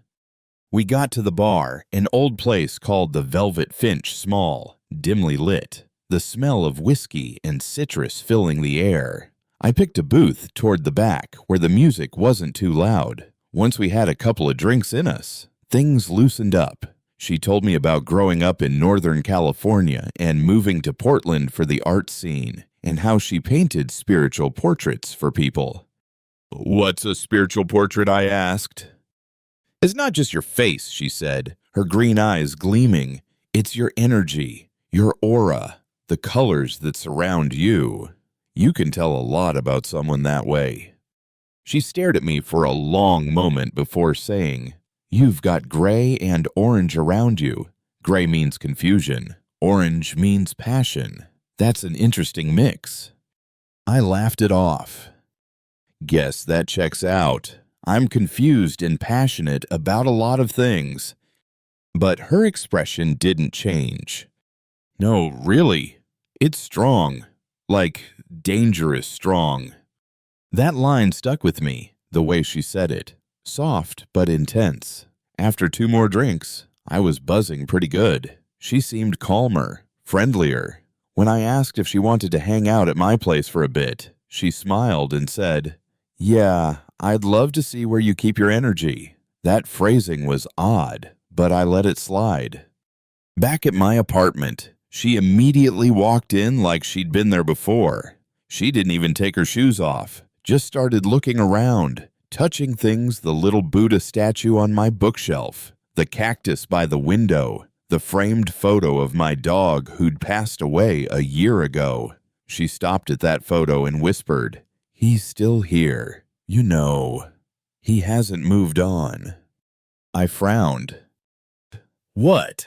We got to the bar, an old place called the Velvet Finch Small, dimly lit, the smell of whiskey and citrus filling the air. I picked a booth toward the back where the music wasn't too loud. Once we had a couple of drinks in us, things loosened up. She told me about growing up in Northern California and moving to Portland for the art scene, and how she painted spiritual portraits for people. "What's a spiritual portrait?" I asked. "It's not just your face," she said, her green eyes gleaming. "It's your energy, your aura, the colors that surround you. You can tell a lot about someone that way." She stared at me for a long moment before saying, "You've got gray and orange around you. Gray means confusion. Orange means passion. That's an interesting mix." I laughed it off. Guess that checks out. I'm confused and passionate about a lot of things. But her expression didn't change. "No, really. It's strong. Like, dangerous strong." That line stuck with me, the way she said it. Soft but intense. After 2 more drinks, I was buzzing pretty good. She seemed calmer, friendlier. When I asked if she wanted to hang out at my place for a bit, she smiled and said, "Yeah, I'd love to see where you keep your energy." That phrasing was odd, but I let it slide. Back at my apartment, she immediately walked in like she'd been there before. She didn't even take her shoes off, just started looking around, touching things: the little Buddha statue on my bookshelf, the cactus by the window, the framed photo of my dog who'd passed away a year ago. She stopped at that photo and whispered, "He's still here. You know, he hasn't moved on." I frowned. "What?"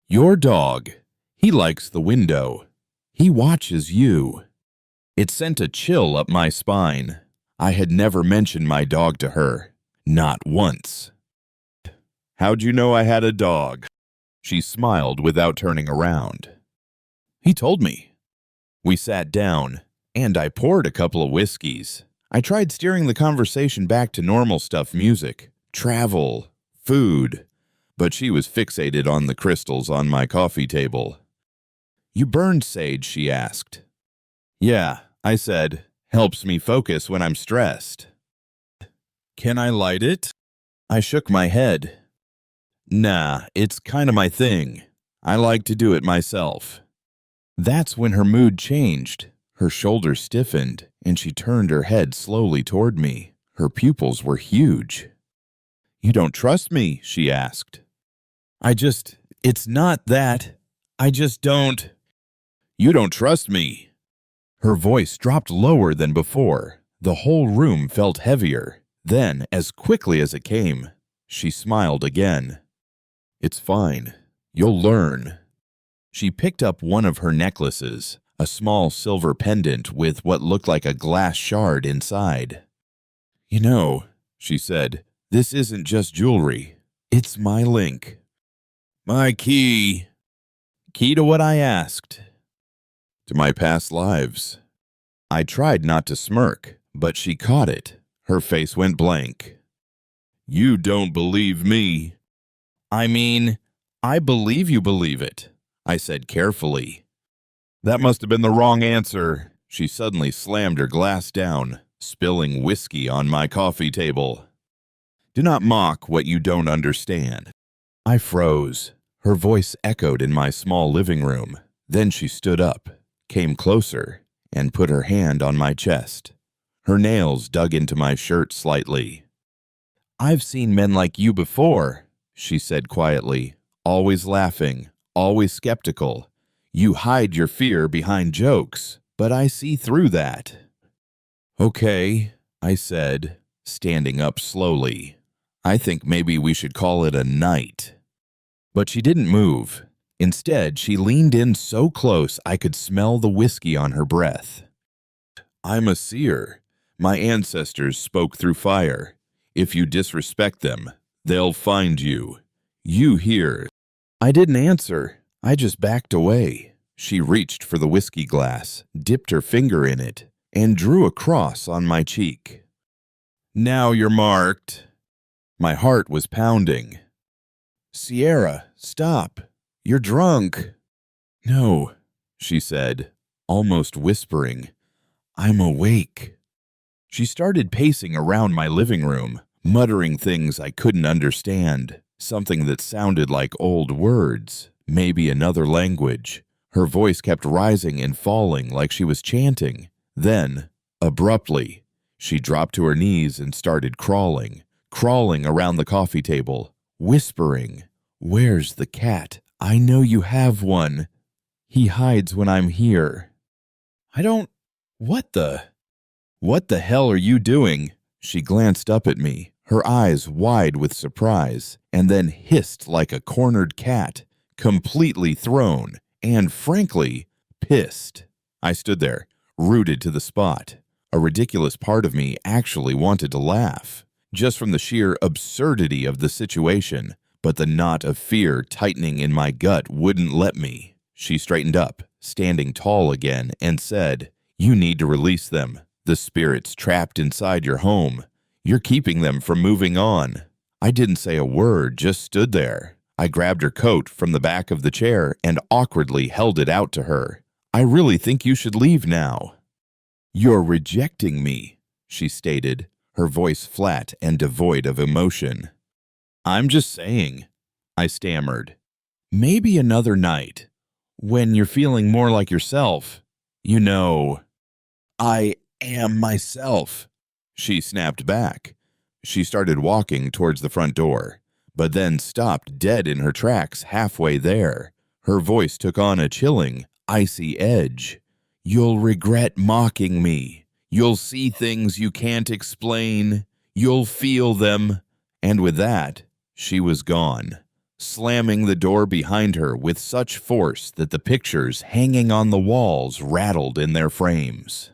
"Your dog. He likes the window. He watches you." It sent a chill up my spine. I had never mentioned my dog to her. Not once. "How'd you know I had a dog?" She smiled without turning around. "He told me." We sat down, and I poured a couple of whiskeys. I tried steering the conversation back to normal stuff: music, travel, food. But she was fixated on the crystals on my coffee table. "You burned sage?" she asked. "Yeah," I said. "Helps me focus when I'm stressed." "Can I light it?" I shook my head. "Nah, it's kinda my thing. I like to do it myself." That's when her mood changed. Her shoulders stiffened, and she turned her head slowly toward me. Her pupils were huge. "You don't trust me?" she asked. It's not that. I just don't." "You don't trust me." Her voice dropped lower than before. The whole room felt heavier. Then, as quickly as it came, she smiled again. "It's fine. You'll learn." She picked up one of her necklaces, a small silver pendant with what looked like a glass shard inside. "You know," she said, "this isn't just jewelry. It's my link. My key." Key to what I asked. To my past lives. I tried not to smirk, but she caught it. Her face went blank. "You don't believe me." "I mean, I believe you believe it," I said carefully. "That must have been the wrong answer." She suddenly slammed her glass down, spilling whiskey on my coffee table. "Do not mock what you don't understand." I froze. Her voice echoed in my small living room. Then she stood up, came closer, and put her hand on my chest. Her nails dug into my shirt slightly. "I've seen men like you before," she said quietly, "always laughing, always skeptical. You hide your fear behind jokes, but I see through that." "Okay," I said, standing up slowly. "I think maybe we should call it a night." But she didn't move. Instead, she leaned in so close I could smell the whiskey on her breath. "I'm a seer. My ancestors spoke through fire. If you disrespect them, they'll find you. You here." I didn't answer. I just backed away. She reached for the whiskey glass, dipped her finger in it, and drew a cross on my cheek. "Now you're marked." My heart was pounding. "Sierra, stop. You're drunk." "No," she said, almost whispering. "I'm awake." She started pacing around my living room, muttering things I couldn't understand, something that sounded like old words, maybe another language. Her voice kept rising and falling like she was chanting. Then, abruptly, she dropped to her knees and started crawling around the coffee table, whispering, "Where's the cat? I know you have one. He hides when I'm here." What the hell are you doing?" She glanced up at me, her eyes wide with surprise, and then hissed like a cornered cat, completely thrown and, frankly, pissed. I stood there, rooted to the spot. A ridiculous part of me actually wanted to laugh, just from the sheer absurdity of the situation, but the knot of fear tightening in my gut wouldn't let me. She straightened up, standing tall again, and said, "You need to release them. The spirits trapped inside your home. You're keeping them from moving on." I didn't say a word, just stood there. I grabbed her coat from the back of the chair and awkwardly held it out to her. "I really think you should leave now." "You're rejecting me," she stated, her voice flat and devoid of emotion. "I'm just saying," I stammered. "Maybe another night, when you're feeling more like yourself. You know, I am myself," she snapped back. She started walking towards the front door, but then stopped dead in her tracks halfway there. Her voice took on a chilling, icy edge. "You'll regret mocking me. You'll see things you can't explain. You'll feel them." And with that, she was gone, slamming the door behind her with such force that the pictures hanging on the walls rattled in their frames.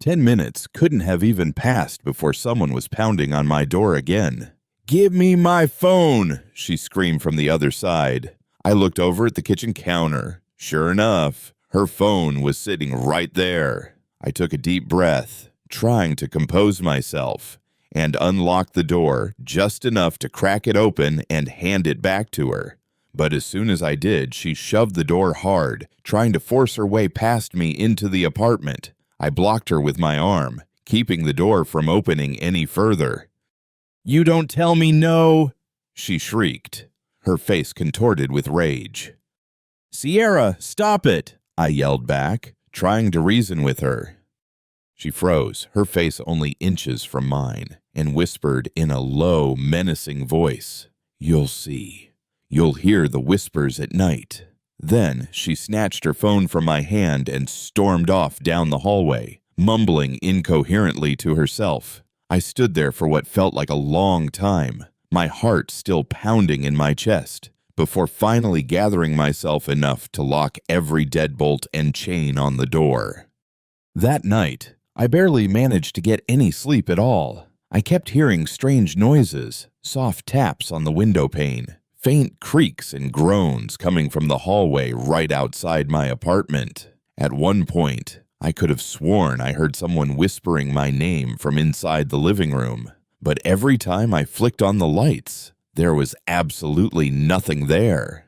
10 minutes couldn't have even passed before someone was pounding on my door again. "Give me my phone," she screamed from the other side. I looked over at the kitchen counter. Sure enough, her phone was sitting right there. I took a deep breath, trying to compose myself, and unlocked the door just enough to crack it open and hand it back to her. But as soon as I did, she shoved the door hard, trying to force her way past me into the apartment. I blocked her with my arm, keeping the door from opening any further. "You don't tell me no!" she shrieked, her face contorted with rage. "Sierra, stop it!" I yelled back, trying to reason with her. She froze, her face only inches from mine, and whispered in a low, menacing voice, "You'll see. You'll hear the whispers at night." Then she snatched her phone from my hand and stormed off down the hallway, mumbling incoherently to herself. I stood there for what felt like a long time, my heart still pounding in my chest, before finally gathering myself enough to lock every deadbolt and chain on the door. That night, I barely managed to get any sleep at all. I kept hearing strange noises, soft taps on the window pane, faint creaks and groans coming from the hallway right outside my apartment. At one point, I could have sworn I heard someone whispering my name from inside the living room, but every time I flicked on the lights, there was absolutely nothing there.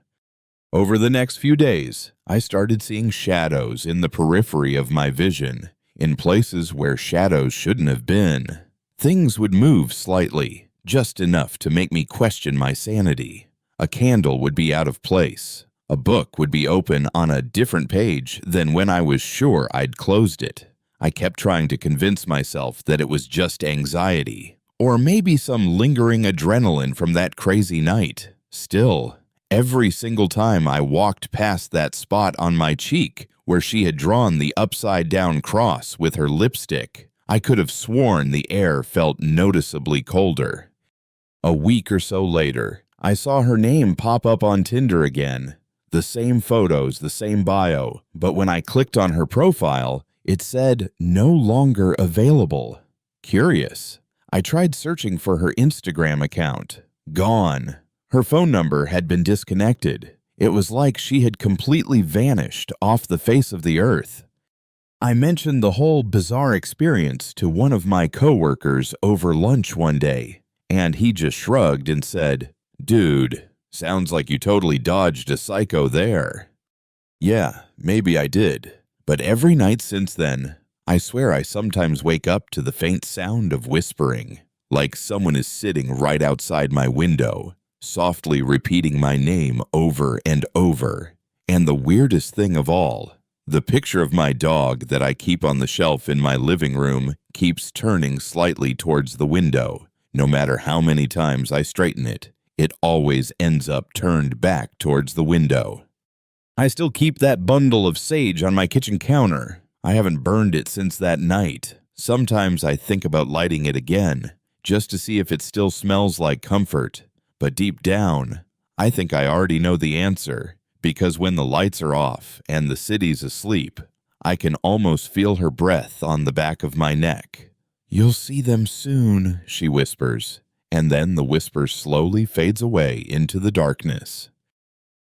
Over the next few days, I started seeing shadows in the periphery of my vision, in places where shadows shouldn't have been. Things would move slightly, just enough to make me question my sanity. A candle would be out of place. A book would be open on a different page than when I was sure I'd closed it. I kept trying to convince myself that it was just anxiety, or maybe some lingering adrenaline from that crazy night. Still, every single time I walked past that spot on my cheek where she had drawn the upside-down cross with her lipstick, I could have sworn the air felt noticeably colder. A week or so later, I saw her name pop up on Tinder again. The same photos, the same bio, but when I clicked on her profile, it said no longer available. Curious. I tried searching for her Instagram account. Gone. Her phone number had been disconnected. It was like she had completely vanished off the face of the earth. I mentioned the whole bizarre experience to one of my coworkers over lunch one day, and he just shrugged and said, "Dude, sounds like you totally dodged a psycho there." Yeah, maybe I did, but every night since then, I swear I sometimes wake up to the faint sound of whispering, like someone is sitting right outside my window, softly repeating my name over and over. And the weirdest thing of all, the picture of my dog that I keep on the shelf in my living room keeps turning slightly towards the window. No matter how many times I straighten it, it always ends up turned back towards the window. I still keep that bundle of sage on my kitchen counter. I haven't burned it since that night. Sometimes I think about lighting it again, just to see if it still smells like comfort. But deep down, I think I already know the answer, because when the lights are off and the city's asleep, I can almost feel her breath on the back of my neck. "You'll see them soon," she whispers, and then the whisper slowly fades away into the darkness.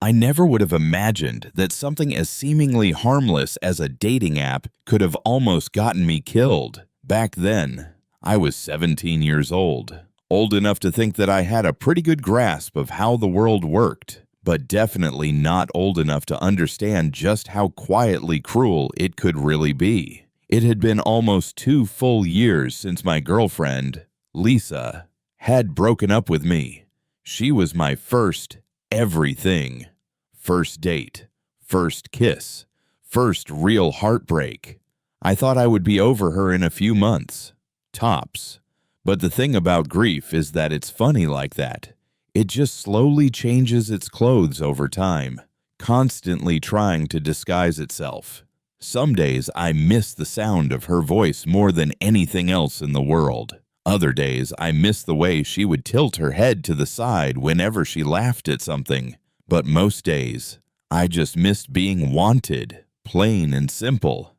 I never would have imagined that something as seemingly harmless as a dating app could have almost gotten me killed. Back then, I was 17 years old enough to think that I had a pretty good grasp of how the world worked, but definitely not old enough to understand just how quietly cruel it could really be. It had been almost 2 full years since my girlfriend, Lisa, had broken up with me. She was my first everything. First date, first kiss, first real heartbreak. I thought I would be over her in a few months, tops. But the thing about grief is that it's funny like that. It just slowly changes its clothes over time, constantly trying to disguise itself. Some days I miss the sound of her voice more than anything else in the world. Other days I miss the way she would tilt her head to the side whenever she laughed at something. But most days, I just missed being wanted, plain and simple.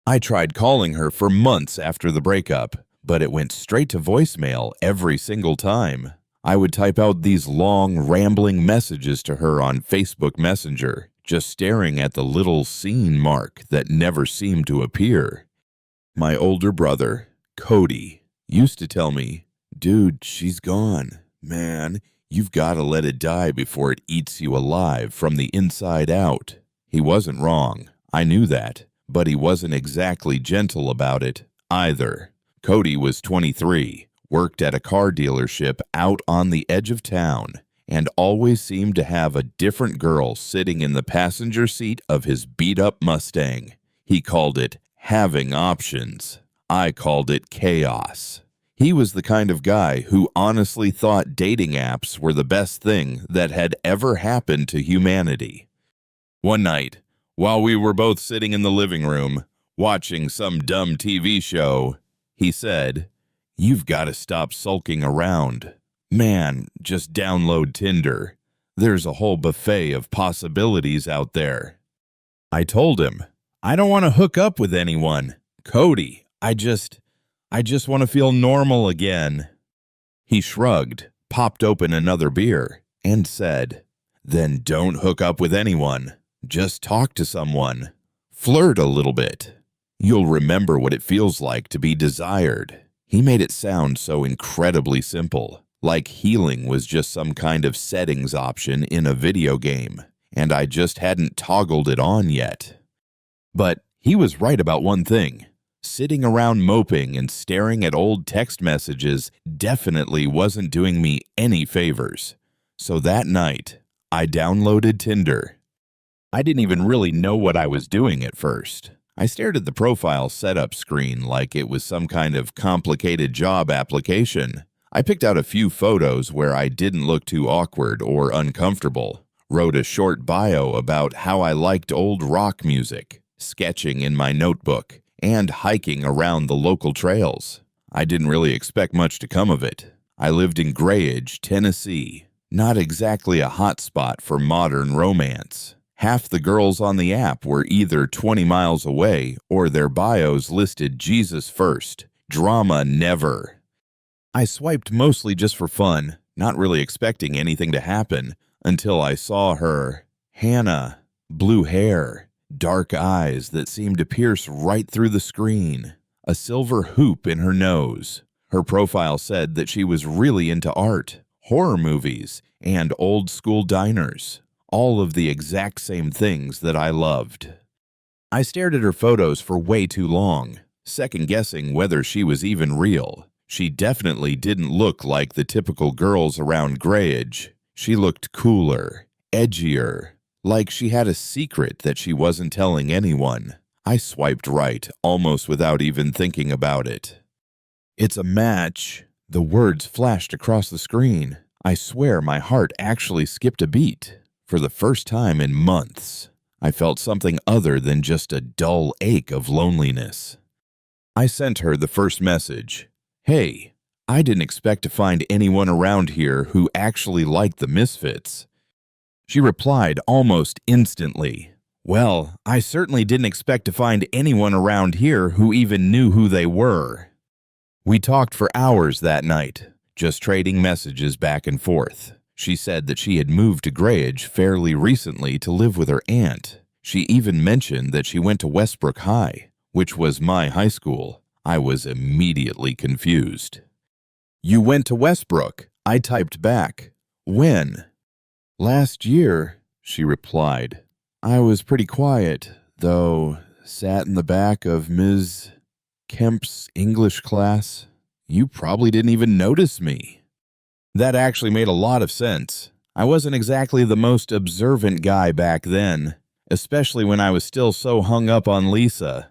I tried calling her for months after the breakup, but it went straight to voicemail every single time. I would type out these long, rambling messages to her on Facebook Messenger, just staring at the little scene mark that never seemed to appear. My older brother, Cody, used to tell me, "Dude, she's gone. Man, you've got to let it die before it eats you alive from the inside out." He wasn't wrong. I knew that, but he wasn't exactly gentle about it either. Cody was 23, worked at a car dealership out on the edge of town, and always seemed to have a different girl sitting in the passenger seat of his beat-up Mustang. He called it having options. I called it chaos. He was the kind of guy who honestly thought dating apps were the best thing that had ever happened to humanity. One night, while we were both sitting in the living room, watching some dumb TV show, he said, "You've got to stop sulking around. Man, just download Tinder. There's a whole buffet of possibilities out there. I told him, I don't want to hook up with anyone. Cody, I just want to feel normal again. He shrugged, popped open another beer, and said, then don't hook up with anyone. Just talk to someone. Flirt a little bit. You'll remember what it feels like to be desired. He made it sound so incredibly simple, like healing was just some kind of settings option in a video game, and I just hadn't toggled it on yet. But he was right about one thing. Sitting around moping and staring at old text messages definitely wasn't doing me any favors. So that night, I downloaded Tinder. I didn't even really know what I was doing at first. I stared at the profile setup screen like it was some kind of complicated job application. I picked out a few photos where I didn't look too awkward or uncomfortable, wrote a short bio about how I liked old rock music, sketching in my notebook, and hiking around the local trails. I didn't really expect much to come of it. I lived in Grayage, Tennessee, not exactly a hotspot for modern romance. Half the girls on the app were either 20 miles away or their bios listed Jesus first, drama never. I swiped mostly just for fun, not really expecting anything to happen, until I saw her. Hannah, blue hair, dark eyes that seemed to pierce right through the screen, a silver hoop in her nose. Her profile said that she was really into art, horror movies, and old-school diners, all of the exact same things that I loved. I stared at her photos for way too long, second-guessing whether she was even real. She definitely didn't look like the typical girls around Grayage. She looked cooler, edgier, like she had a secret that she wasn't telling anyone. I swiped right, almost without even thinking about it. It's a match. The words flashed across the screen. I swear my heart actually skipped a beat. For the first time in months, I felt something other than just a dull ache of loneliness. I sent her the first message. Hey, I didn't expect to find anyone around here who actually liked the Misfits. She replied almost instantly. Well, I certainly didn't expect to find anyone around here who even knew who they were. We talked for hours that night, just trading messages back and forth. She said that she had moved to Grayage fairly recently to live with her aunt. She even mentioned that she went to Westbrook High, which was my high school. I was immediately confused. You went to Westbrook, I typed back. When? Last year, she replied. I was pretty quiet, though, sat in the back of Ms. Kemp's English class. You probably didn't even notice me. That actually made a lot of sense. I wasn't exactly the most observant guy back then, especially when I was still so hung up on Lisa.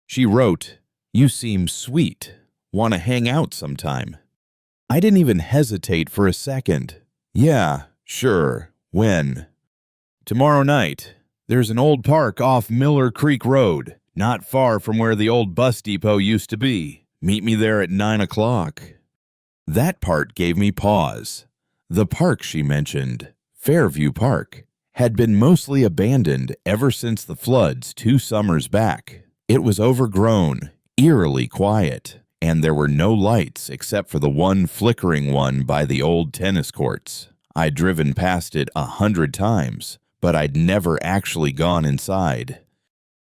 She wrote, You seem sweet. Want to hang out sometime? I didn't even hesitate for a second. Yeah, sure. When? Tomorrow night. There's an old park off Miller Creek Road, not far from where the old bus depot used to be. Meet me there at 9 o'clock. That part gave me pause. The park she mentioned, Fairview Park, had been mostly abandoned ever since the floods 2 summers back. It was overgrown, eerily quiet, and there were no lights except for the one flickering one by the old tennis courts. I'd driven past it 100 times, but I'd never actually gone inside.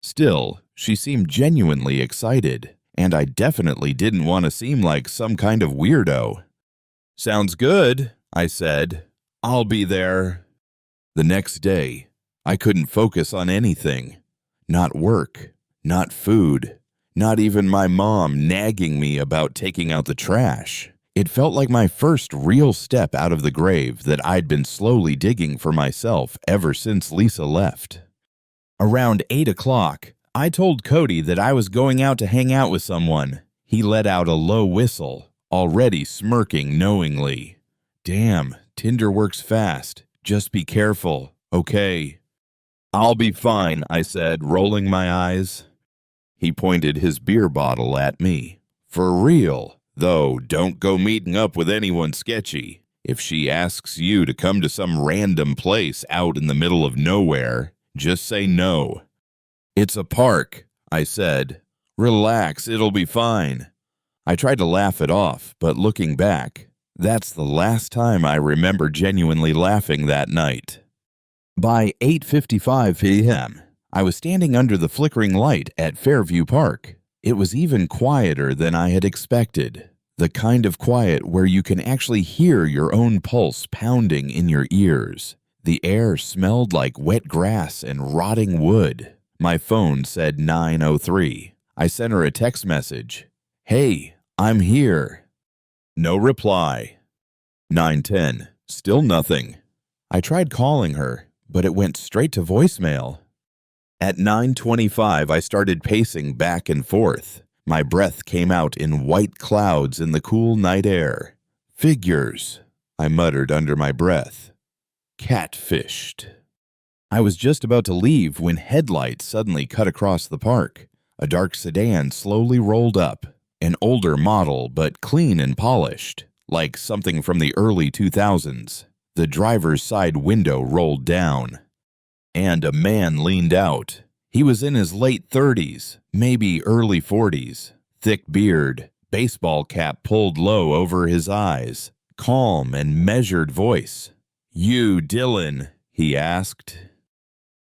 Still, she seemed genuinely excited, and I definitely didn't want to seem like some kind of weirdo. Sounds good, I said. I'll be there. The next day, I couldn't focus on anything. Not work, not food, not even my mom nagging me about taking out the trash. It felt like my first real step out of the grave that I'd been slowly digging for myself ever since Lisa left. Around 8 o'clock, I told Cody that I was going out to hang out with someone. He let out a low whistle, already smirking knowingly. Damn, Tinder works fast. Just be careful, okay? I'll be fine, I said, rolling my eyes. He pointed his beer bottle at me. For real, though, don't go meeting up with anyone sketchy. If she asks you to come to some random place out in the middle of nowhere, just say no. It's a park, I said. Relax, it'll be fine. I tried to laugh it off, but looking back, that's the last time I remember genuinely laughing that night. By 8:55 p.m., I was standing under the flickering light at Fairview Park. It was even quieter than I had expected. The kind of quiet where you can actually hear your own pulse pounding in your ears. The air smelled like wet grass and rotting wood. My phone said 9:03. I sent her a text message. Hey, I'm here. No reply. 9:10. Still nothing. I tried calling her, but it went straight to voicemail. At 9:25, I started pacing back and forth. My breath came out in white clouds in the cool night air. Figures, I muttered under my breath. Catfished. I was just about to leave when headlights suddenly cut across the park. A dark sedan slowly rolled up. An older model, but clean and polished, like something from the early 2000s. The driver's side window rolled down, and a man leaned out. He was in his late 30s, maybe early 40s. Thick beard, baseball cap pulled low over his eyes, calm and measured voice. You, Dylan, he asked.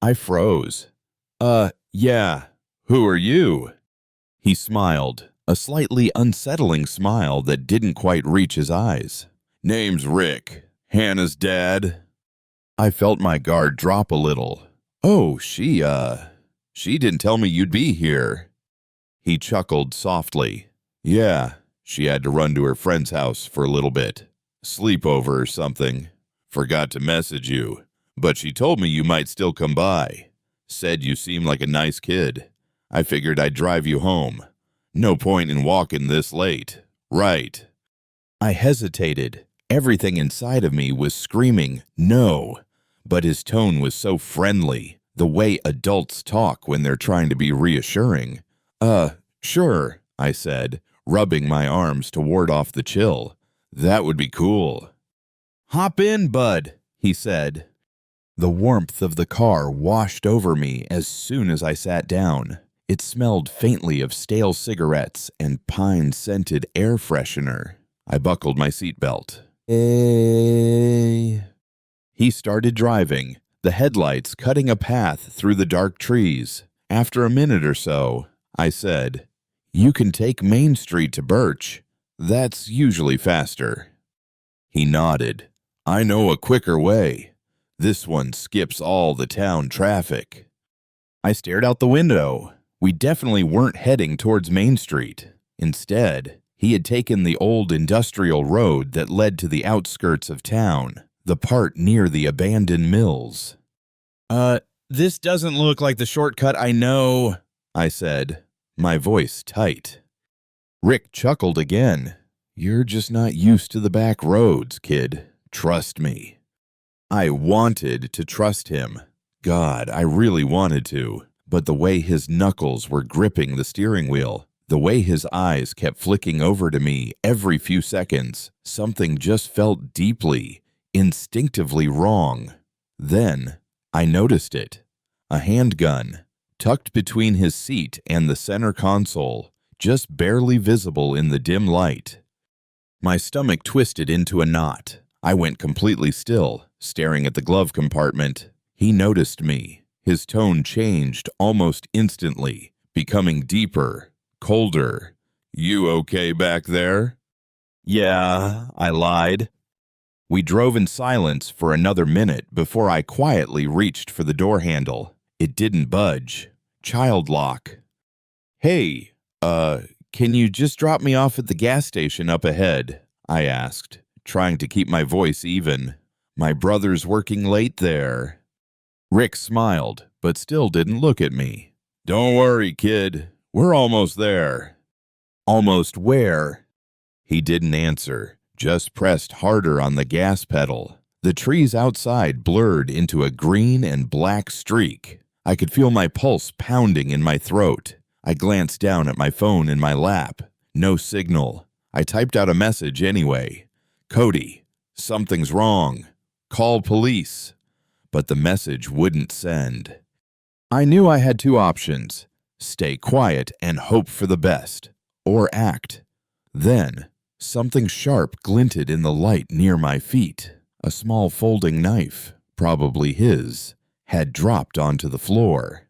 I froze. Yeah. Who are you? He smiled, a slightly unsettling smile that didn't quite reach his eyes. Name's Rick. Hannah's dad. I felt my guard drop a little. Oh, she didn't tell me you'd be here. He chuckled softly. Yeah, she had to run to her friend's house for a little bit. Sleepover or something. Forgot to message you, but she told me you might still come by. Said you seem like a nice kid. I figured I'd drive you home. No point in walking this late. Right. I hesitated. Everything inside of me was screaming, no. But his tone was so friendly, the way adults talk when they're trying to be reassuring. Sure, I said, rubbing my arms to ward off the chill. That would be cool. Hop in, bud, he said. The warmth of the car washed over me as soon as I sat down. It smelled faintly of stale cigarettes and pine-scented air freshener. I buckled my seatbelt. He started driving, the headlights cutting a path through the dark trees. After a minute or so, I said, You can take Main Street to Birch. That's usually faster. He nodded. I know a quicker way. This one skips all the town traffic. I stared out the window. We definitely weren't heading towards Main Street. Instead, he had taken the old industrial road that led to the outskirts of town, the part near the abandoned mills. This doesn't look like the shortcut I know, I said, my voice tight. Rick chuckled again. You're just not used to the back roads, kid. Trust me. I wanted to trust him. God, I really wanted to. But the way his knuckles were gripping the steering wheel, the way his eyes kept flicking over to me every few seconds, something just felt deeply, instinctively wrong. Then I noticed it. A handgun, tucked between his seat and the center console, just barely visible in the dim light. My stomach twisted into a knot. I went completely still, staring at the glove compartment. He noticed me. His tone changed almost instantly, becoming deeper, colder. You okay back there? Yeah, I lied. We drove in silence for another minute before I quietly reached for the door handle. It didn't budge. Child lock. Hey, can you just drop me off at the gas station up ahead? I asked, trying to keep my voice even. My brother's working late there. Rick smiled, but still didn't look at me. Don't worry, kid. We're almost there. Almost where? He didn't answer, just pressed harder on the gas pedal. The trees outside blurred into a green and black streak. I could feel my pulse pounding in my throat. I glanced down at my phone in my lap. No signal. I typed out a message anyway. Cody, Something's wrong. Call police. But the message wouldn't send. I knew I had two options: stay quiet and hope for the best, or act. Then, something sharp glinted in the light near my feet. A small folding knife, probably his, had dropped onto the floor.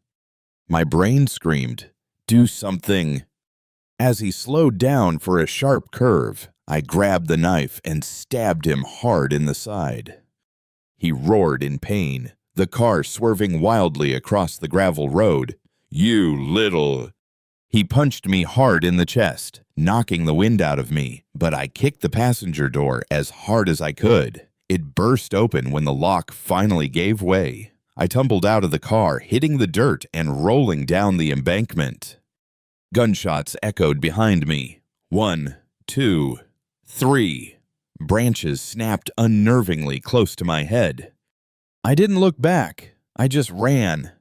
My brain screamed, "Do something!" As he slowed down for a sharp curve, I grabbed the knife and stabbed him hard in the side. He roared in pain, the car swerving wildly across the gravel road. "You little..." He punched me hard in the chest, knocking the wind out of me, but I kicked the passenger door as hard as I could. It burst open when the lock finally gave way. I tumbled out of the car, hitting the dirt and rolling down the embankment. Gunshots echoed behind me. 1, 2, 3. Branches snapped unnervingly close to my head. I didn't look back. I just ran.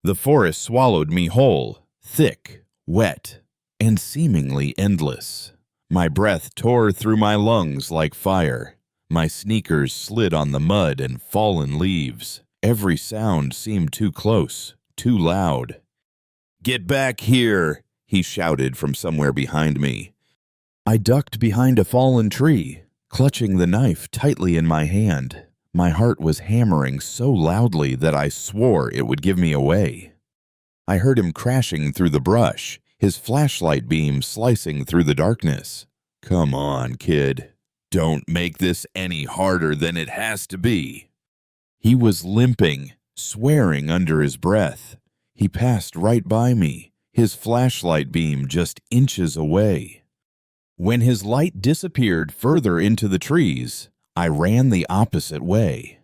The forest swallowed me whole, thick, wet, and seemingly endless. My breath tore through my lungs like fire. My sneakers slid on the mud and fallen leaves. Every sound seemed too close, too loud. "Get back here!" he shouted from somewhere behind me. I ducked behind a fallen tree, clutching the knife tightly in my hand. My heart was hammering so loudly that I swore it would give me away. I heard him crashing through the brush, his flashlight beam slicing through the darkness. "Come on, kid. Don't make this any harder than it has to be." He was limping, swearing under his breath. He passed right by me, his flashlight beam just inches away. When his light disappeared further into the trees, I ran the opposite way.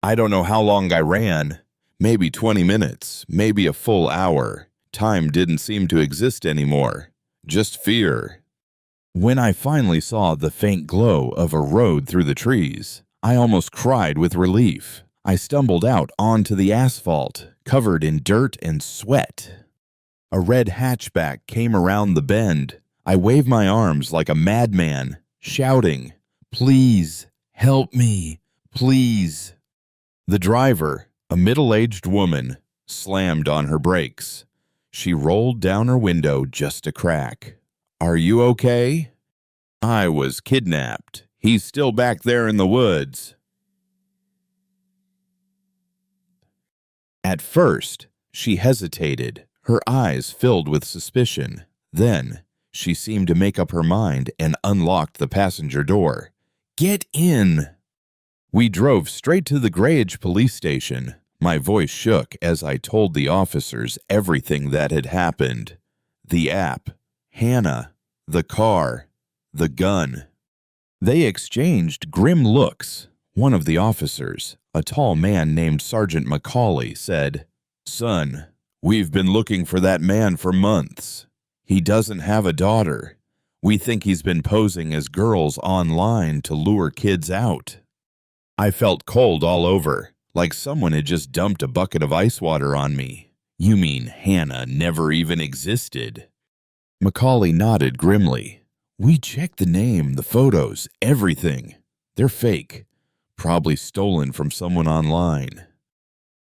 I don't know how long I ran. Maybe 20 minutes, maybe a full hour. Time didn't seem to exist anymore. Just fear. When I finally saw the faint glow of a road through the trees, I almost cried with relief. I stumbled out onto the asphalt, covered in dirt and sweat. A red hatchback came around the bend. I waved my arms like a madman, shouting, "Please, help me, please." The driver, a middle-aged woman, slammed on her brakes. She rolled down her window just a crack. "Are you okay?" "I was kidnapped. He's still back there in the woods." At first, she hesitated, her eyes filled with suspicion. Then, she seemed to make up her mind and unlocked the passenger door. "Get in!" We drove straight to the Greyage police station. My voice shook as I told the officers everything that had happened. The app, Hannah, the car, the gun. They exchanged grim looks. One of the officers, a tall man named Sergeant Macaulay, said, "Son, we've been looking for that man for months. He doesn't have a daughter. We think he's been posing as girls online to lure kids out." I felt cold all over, like someone had just dumped a bucket of ice water on me. "You mean Hannah never even existed?" Macaulay nodded grimly. "We checked the name, the photos, everything. They're fake. Probably stolen from someone online."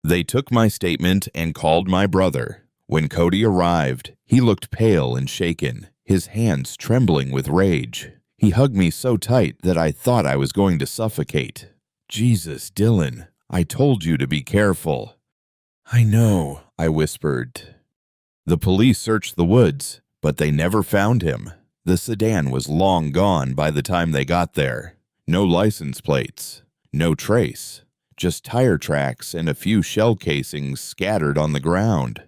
They took my statement and called my brother. When Cody arrived, he looked pale and shaken, his hands trembling with rage. He hugged me so tight that I thought I was going to suffocate. "Jesus, Dylan, I told you to be careful." "I know," I whispered. The police searched the woods, but they never found him. The sedan was long gone by the time they got there. No license plates, no trace, just tire tracks and a few shell casings scattered on the ground.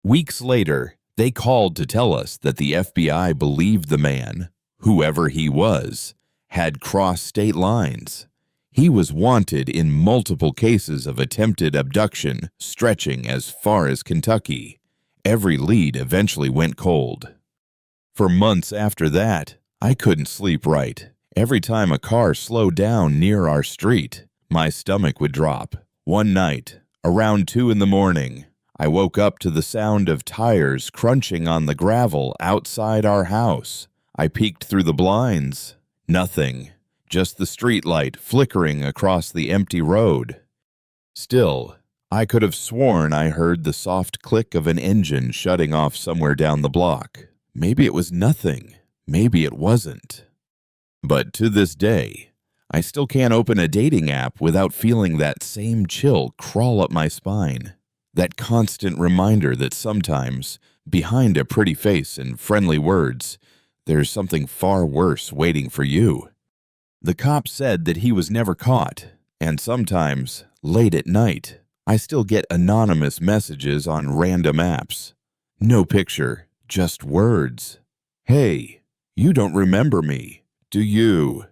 Weeks later, they called to tell us that the FBI believed the man, whoever he was, had crossed state lines. He was wanted in multiple cases of attempted abduction, stretching as far as Kentucky. Every lead eventually went cold. For months after that, I couldn't sleep right. Every time a car slowed down near our street, my stomach would drop. One night, around 2 in the morning, I woke up to the sound of tires crunching on the gravel outside our house. I peeked through the blinds. Nothing. just the streetlight flickering across the empty road. Still, I could have sworn I heard the soft click of an engine shutting off somewhere down the block. Maybe it was nothing. Maybe it wasn't. But to this day, I still can't open a dating app without feeling that same chill crawl up my spine. That constant reminder that sometimes, behind a pretty face and friendly words, there's something far worse waiting for you. The cop said that he was never caught, and sometimes, late at night, I still get anonymous messages on random apps. No picture, just words. Hey, you don't remember me, do you?